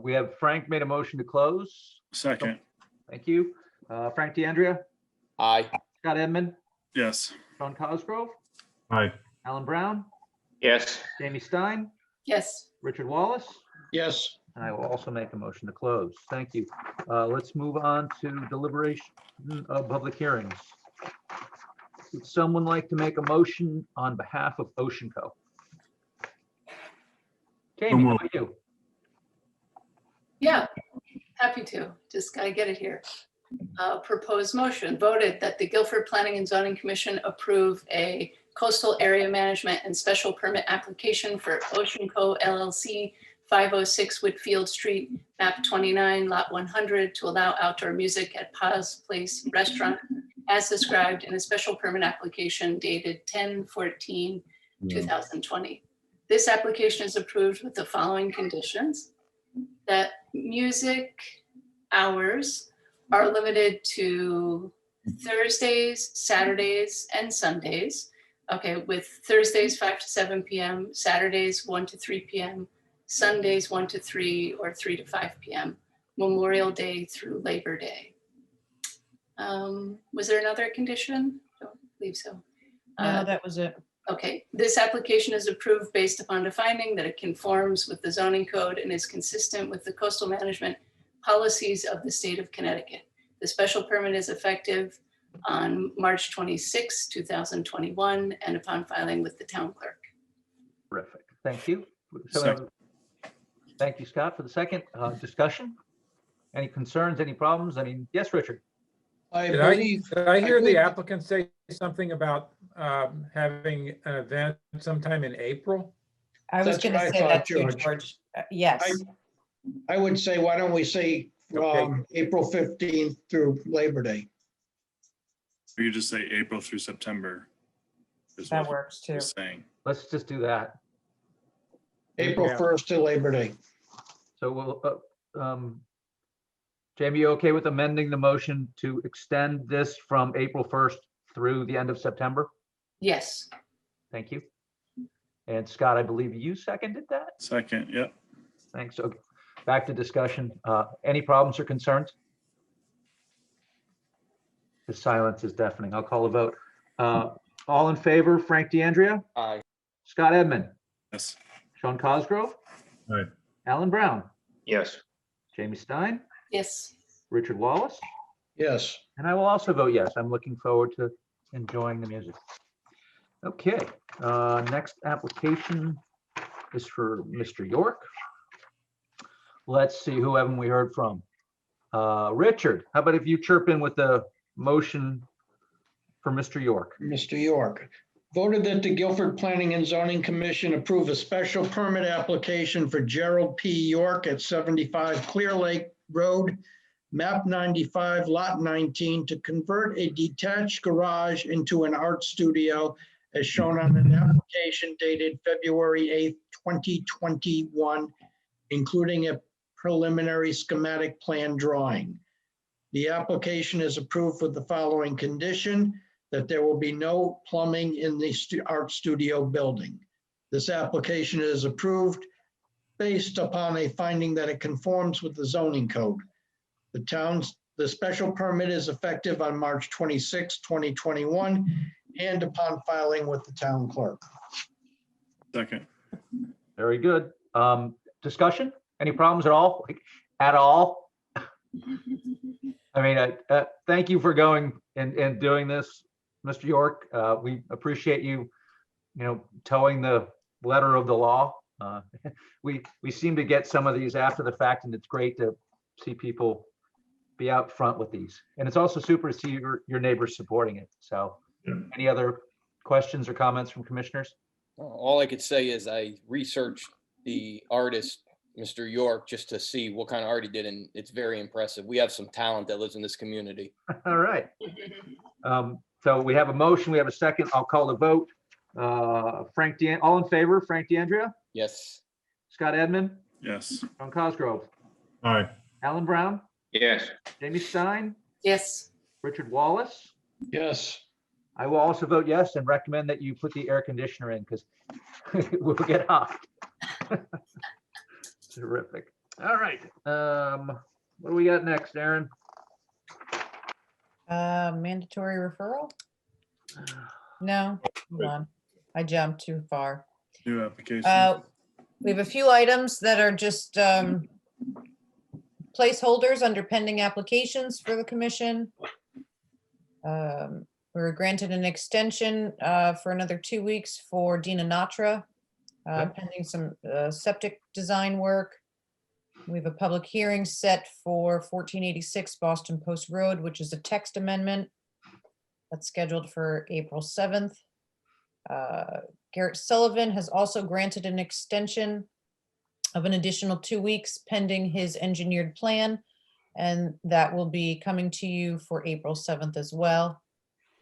We have Frank made a motion to close. Second, Thank you. Frank DeAndrea, Aye. Scott Edmund, yes. Sean Cosgrove, Aye. Alan Brown, Yes. Jamie Stein, Yes, Richard Wallace, Yes, and I will also make a motion to close. Thank you. Let's move on to deliberation of public hearings. Would someone like to make a motion on behalf of Ocean Co? Jamie, how about you? yeah, happy to. Just gotta get it here. Proposed motion voted that the Guilford Planning and Zoning Commission approve a coastal area management and special permit application for Ocean Co. LLC, 506 Whitfield Street, map 29, lot 100, to allow outdoor music at Paz Place Restaurant as described in a special permit application dated 10/14/2020. This application is approved with the following conditions: that music hours are limited to Thursdays, Saturdays, and Sundays. Okay, with Thursdays 5 to 7 p.m., Saturdays 1 to 3 p.m., Sundays 1 to 3 or 3 to 5 p.m., Memorial Day through Labor Day. Was there another condition? Don't believe so. No, that was it. Okay, this application is approved based upon the finding that it conforms with the zoning code and is consistent with the coastal management policies of the state of Connecticut. The special permit is effective on March 26, 2021, and upon filing with the town clerk. Terrific. Thank you. So, Second. thank you, Scott, for the second discussion. Any concerns, any problems? I mean, yes, Richard. I Did believe. I hear believe- the applicant say something about having an event sometime in April? I was That's going what to I say thought, that too, George. George. Yes. I would say, why don't we say April 15th through Labor Day? Or you just say April through September. is That what works too. you're saying. Let's just do that. April Yeah. 1st to Labor Day. So we'll, Jamie, you okay with amending the motion to extend this from April 1st through the end of September? Yes, Thank you. And Scott, I believe you seconded that? Second, yep. Thanks. Okay, back to discussion. Any problems or concerns? The silence is deafening. I'll call a vote. All in favor, Frank DeAndrea, Aye. Scott Edmund, Yes. Sean Cosgrove, Aye. Alan Brown, Yes. Jamie Stein, yes. Richard Wallace, Yes. and I will also vote yes. I'm looking forward to enjoying the music. Okay, next application is for Mr. York. Let's see, who haven't we heard from? Richard, how about if you chirp in with the motion for Mr. York? Mr. York, voted that the Guilford Planning and Zoning Commission approve a special permit application for Gerald P. York at 75 Clear Lake Road, map 95, lot 19, to convert a detached garage into an art studio as shown on an application dated February 8th, 2021, including a preliminary schematic plan drawing. The application is approved with the following condition: that there will be no plumbing in the art studio building. This application is approved based upon a finding that it conforms with the zoning code. The special permit is effective on March 26, 2021, and upon filing with the town clerk. Second. Very good. Discussion? Any problems at all? Like, at all? I mean, thank you for going and doing this, Mr. York. We appreciate you, towing the letter of the law. We seem to get some of these after the fact, and it's great to see people be out front with these. And it's also super to see your neighbors supporting it. So any other questions or comments from commissioners? All I could say is I researched the artist Mr. York just to see what kind of art he did, and it's very impressive. We have some talent that lives in this community. All right. So we have a motion, we have a second. I'll call the vote. All in favor, Frank DeAndrea, Yes. Scott Edmund, Yes. John Cosgrove, Aye. Alan Brown, Yes. Jamie Stein, Yes. Richard Wallace. Yes. I will also vote yes and recommend that you put the air conditioner in because we'll get hot. Terrific. All right. What do we got next, Aaron? Mandatory referral? No, hold on. I jumped too far. New application. We have a few items that are just placeholders under pending applications for the commission. We were granted an extension for another 2 weeks for Dina Natra, pending some septic design work. We have a public hearing set for 1486 Boston Post Road, which is a text amendment. That's scheduled for April 7th. Garrett Sullivan has also granted an extension of an additional 2 weeks pending his engineered plan. And that will be coming to you for April 7th as well.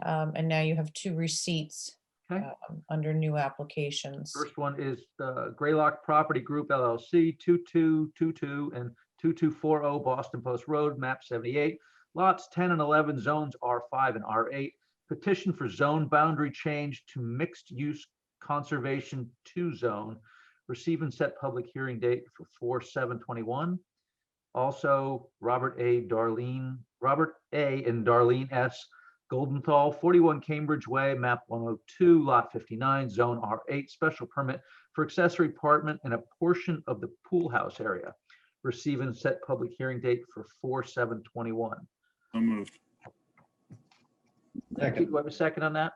And now you have 2 receipts Okay. under new applications. First one is Greylock Property Group LLC, 2222 and 2240 Boston Post Road, map 78, lots 10 and 11, zones R5 and R8. Petition for zone boundary change to mixed use conservation 2 zone. Receive and set public hearing date for 4/7/21. Also, Robert A. and Darlene S. Goldenthal, 41 Cambridge Way, map 102, lot 59, zone R8, special permit for accessory apartment and a portion of the pool house area. Receive and set public hearing date for 4/7/21. So moved. Thank you. Do I have a second on that?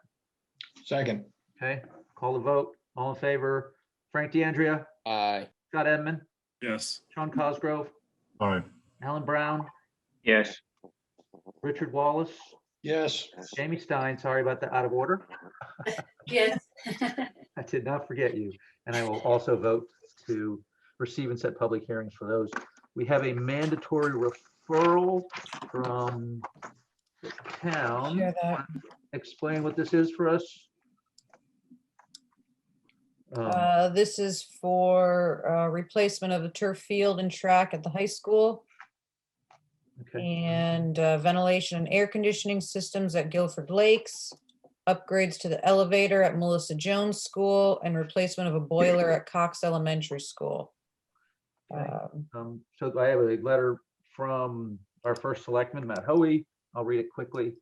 Second. Okay, call the vote. All in favor, Frank DeAndrea, Aye. Scott Edmund, Yes. Sean Cosgrove, Aye. Alan Brown, Yes. Richard Wallace, Yes. Jamie Stein, sorry about the out of order. Yes. I did not forget you. And I will also vote to receive and set public hearings for those. We have a mandatory referral from the town. Share that. Explain what this is for us. This is for replacement of the turf field and track at the high school. Okay, And ventilation and air conditioning systems at Guilford Lakes, upgrades to the elevator at Melissa Jones School, and replacement of a boiler at Cox Elementary School. so I have a letter from our first selectman, Matt Hoey. I'll read it quickly.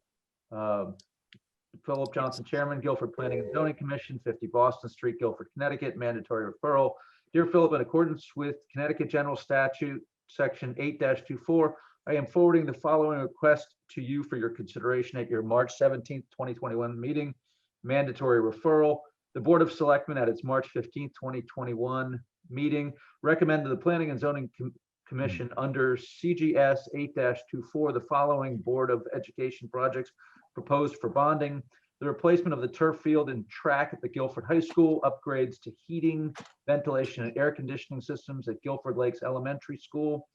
Philip Johnson, Chairman, Guilford Planning and Zoning Commission, 50 Boston Street, Guilford, Connecticut, mandatory referral. Dear Philip, in accordance with Connecticut General Statute, Section 8-24, I am forwarding the following request to you for your consideration at your March 17th, 2021 meeting. Mandatory referral. The Board of Selectmen at its March 15th, 2021 meeting recommended the Planning and Zoning Commission under CGS 8-24 the following Board of Education projects proposed for bonding: the replacement of the turf field and track at the Guilford High School, upgrades to heating, ventilation, and air conditioning systems at Guilford Lakes Elementary School,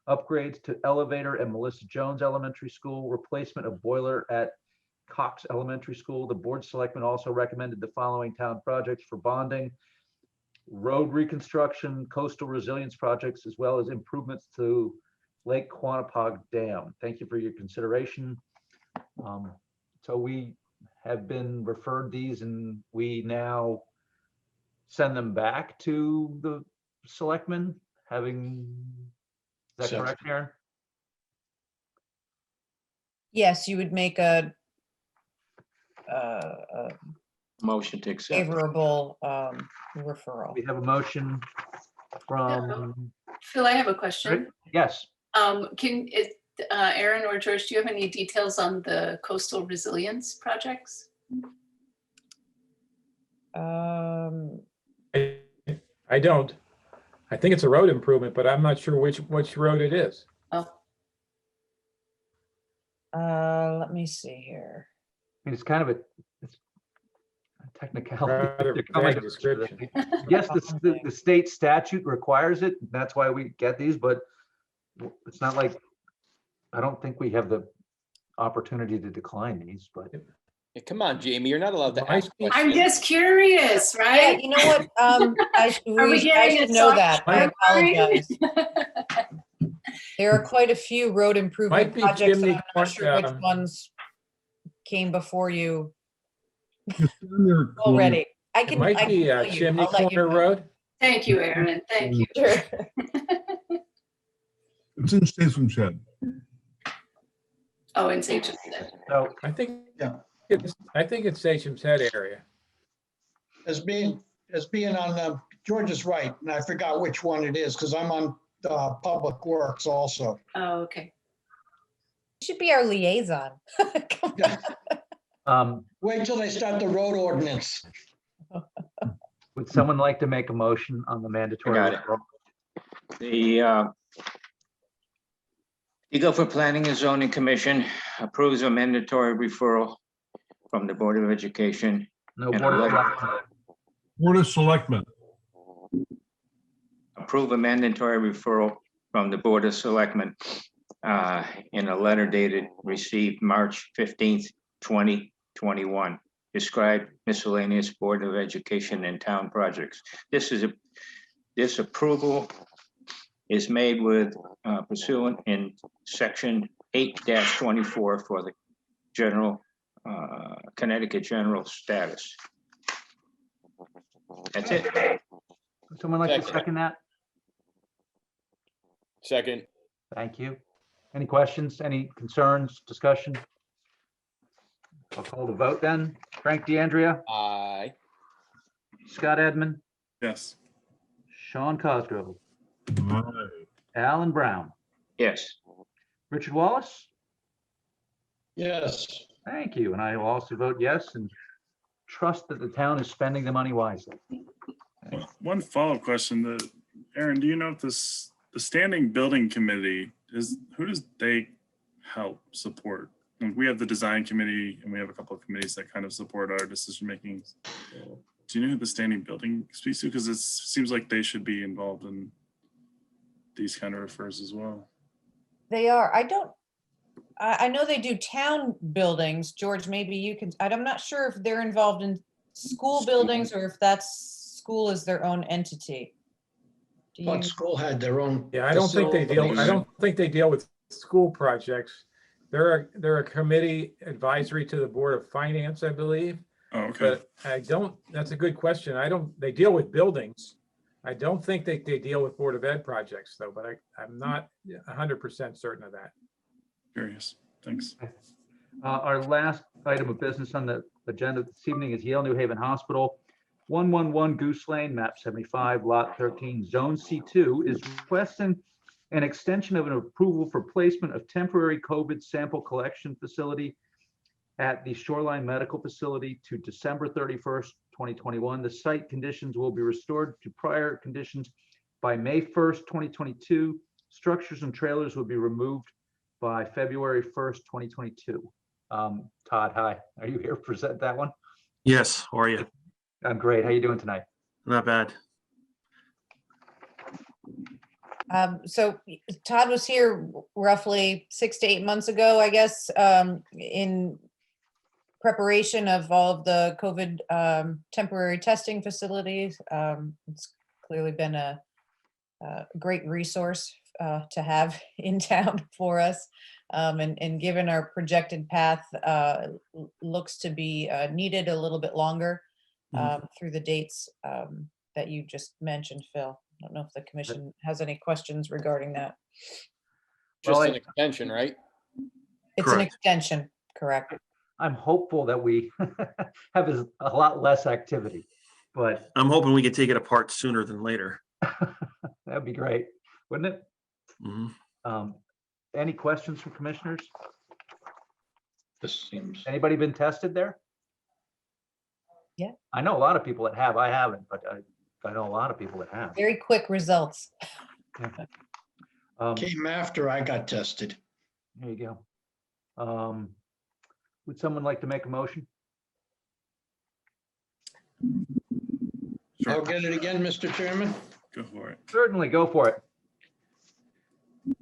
upgrades to elevator at Melissa Jones Elementary School, replacement of boiler at Cox Elementary School. The Board of Selectmen also recommended the following town projects for bonding: road reconstruction, coastal resilience projects, as well as improvements to Lake Quanapog Dam. Thank you for your consideration. So we have been referred these and we now send them back to the selectmen, having, is that correct, Aaron? Yes, you would make a Motion to accept. favorable referral. We have a motion from, Phil, I have a question. yes, Aaron or George, do you have any details on the coastal resilience projects? I don't. I think it's a road improvement, but I'm not sure which road it is. Oh, Let me see here. I mean, it's kind of a technicality. Rather They're coming vague to us for this. description. Yes, the state statute requires it. That's why we get these, but it's not like, I don't think we have the opportunity to decline these, but Hey, come on, Jamie, you're not allowed to Might ask be- I'm questions. just curious, Yeah, right? you know what? I Are we getting should a know soft that. I library? apologize. There are quite a few road improvement Might be projects, and chimney I'm not corner, sure which ones came before you It's on your corner. already. I It can. might I can be tell you. Chimney I'll let you Corner know. Road. Thank you, Aaron. Thank you. Sure. It's in Statesman Shed. Oh, and Sage. so I think, Yeah. I think it's Sachem's Head area. As being on, George is right, and I forgot which one it is, because I'm on Public Works also. Oh, okay. You should be our liaison. Come on. Wait till they start the road ordinance. would someone like to make a motion on the mandatory? I got it. referral? The Guilford Planning and Zoning Commission approves a mandatory referral from the Board of Education. No And board a of letter. selectmen. Board of Selectmen. Approve a mandatory referral from the Board of Selectmen in a letter dated received March 15th, 2021. Described miscellaneous Board of Education and town projects. This approval is made with pursuant in section 8-24 for the general Connecticut general status. That's it. Would someone like to Second. second that? Second, Thank you. Any questions, any concerns, discussion? I'll call the vote then. Frank DeAndrea, aye. Scott Edmund, Yes. Sean Cosgrove, Aye. Alan Brown, Yes. Richard Wallace. Yes. Thank you. And I will also vote yes and trust that the town is spending the money wisely. One follow-up question, Aaron, do you know if the standing building committee who does they help support? Like, we have the design committee and we have a couple of committees that kind of support our decision-making. Do you know who the standing building speaks to? Because it seems like they should be involved in these kind of refers as well. They are. I know they do town buildings. George, maybe you can, I'm not sure if they're involved in school buildings or if school is their own entity. Do you? But school had their own. Yeah, I don't think they deal, I facilities. don't think they deal with school projects. They're a committee advisory to the Board of Finance, I believe. Oh, okay. But that's a good question. They deal with buildings. I don't think they deal with Board of Ed projects though, but I'm not 100% certain of that. Curious. Thanks. Our last item of business on the agenda this evening is Yale New Haven Hospital. 111 Goose Lane, map 75, lot 13, zone C2 is requesting an extension of an approval for placement of temporary COVID sample collection facility at the Shoreline Medical Facility to December 31st, 2021. The site conditions will be restored to prior conditions by May 1st, 2022. Structures and trailers will be removed by February 1st, 2022. Todd, hi. Are you here to present that one? Yes, how are you? I'm great. How you doing tonight? Not bad. So Todd was here roughly 6 to 8 months ago, I guess, in preparation of all of the COVID temporary testing facilities. It's clearly been a great resource to have in town for us. And given our projected path, looks to be needed a little bit longer through the dates that you just mentioned, Phil. I don't know if the commission has any questions regarding that. Just Well, an extension, right? It's an Correct. extension, correct? I'm hopeful that we have a lot less activity, but I'm hoping we can take it apart sooner than later. that'd be great, wouldn't it? Mhm. Any questions from commissioners? This seems. Anybody been tested there? Yeah. I know a lot of people that have. I haven't, but I know a lot of people that have. Very quick results. Came after I got tested. There you go. Would someone like to make a motion? Sure. I'll get it again, Mr. Chairman. Go for it. Certainly, go for it.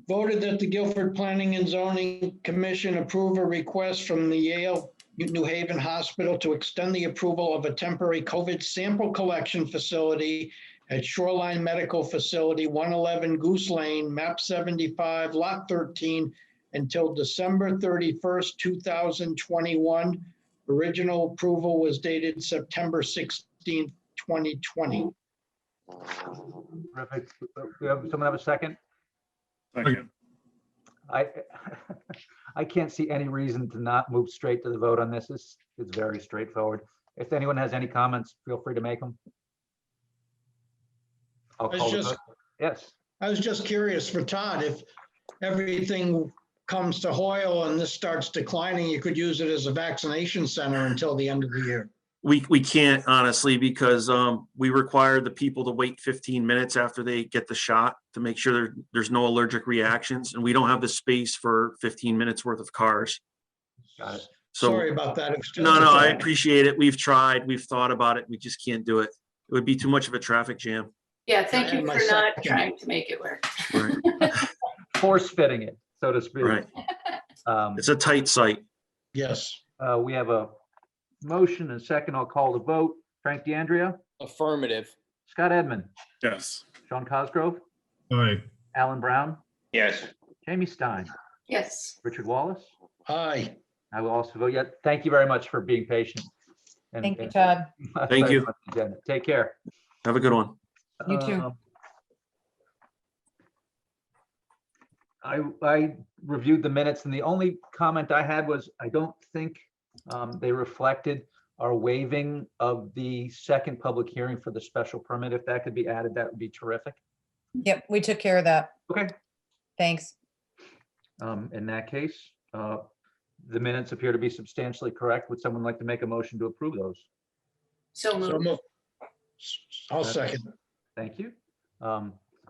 Voted that the Guilford Planning and Zoning Commission approve a request from the Yale New Haven Hospital to extend the approval of a temporary COVID sample collection facility at Shoreline Medical Facility, 111 Goose Lane, map 75, lot 13, until December 31st, 2021. Original approval was dated September 16th, 2020. Terrific. Someone have a second? Second. I can't see any reason to not move straight to the vote on this. It's very straightforward. If anyone has any comments, feel free to make them. I'll It's call the just- vote. Yes, I was just curious for Todd, if everything comes to Hoyle and this starts declining, you could use it as a vaccination center until the end of the year. We can't honestly, because we require the people to wait 15 minutes after they get the shot to make sure there's no allergic reactions, and we don't have the space for 15 minutes worth of cars. got it. So, Sorry about that. It was just no, a I thought. appreciate it. We've tried, we've thought about it. We just can't do it. It would be too much of a traffic jam. Yeah, thank you And my for not second. trying to make it work. Right. Force fitting it, so to speak. Right. Um, It's a tight site. Yes. We have a motion and second. I'll call the vote. Frank DeAndrea, Affirmative. Scott Edmund, Yes. Sean Cosgrove, Aye. Alan Brown, Yes. Jamie Stein, Yes. Richard Wallace. Aye. I will also vote yes. Thank you very much for being patient. and- Thank you, and- Todd. Thank you. Take care. Have a good one. You too. I reviewed the minutes and the only comment I had was, I don't think they reflected our waiving of the second public hearing for the special permit. If that could be added, that would be terrific. Yep, we took care of that. Okay. Thanks. In that case, the minutes appear to be substantially correct. Would someone like to make a motion to approve those? So So moved. moved. I'll second. Thank you.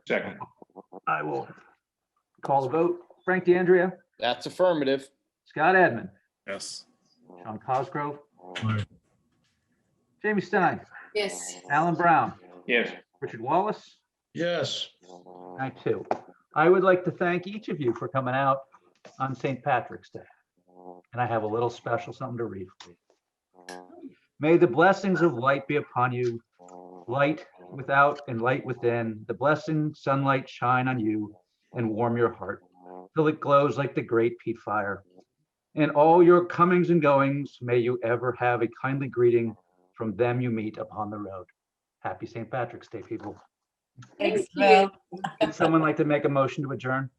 Second. I will call the vote. Frank DeAndrea, That's affirmative. Scott Edmund, Yes. Sean Cosgrove, Aye. Jamie Stein, Yes. Alan Brown, Yes. Richard Wallace. Yes. I too. I would like to thank each of you for coming out on St. Patrick's Day. And I have a little special something to read for you. May the blessings of light be upon you, light without and light within. The blessing sunlight shine on you and warm your heart till it glows like the great peat fire. In all your comings and goings, may you ever have a kindly greeting from them you meet upon the road. Happy St. Patrick's Day, people. Thanks, Thank you. Phil. Would someone like to make a motion to adjourn?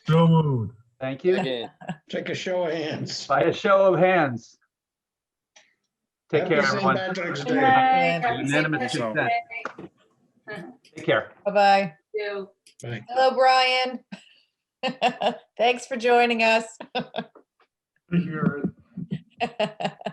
So moved. Thank you. Again. Take a show of hands. By a show of hands. Take Happy care, St. everyone. Patrick's Good Day. night. Happy St. Unanimous Patrick's consent. Day. Take care. Bye-bye. You. Bye. Hello, Brian. Thanks for joining us. Thank you, Erin.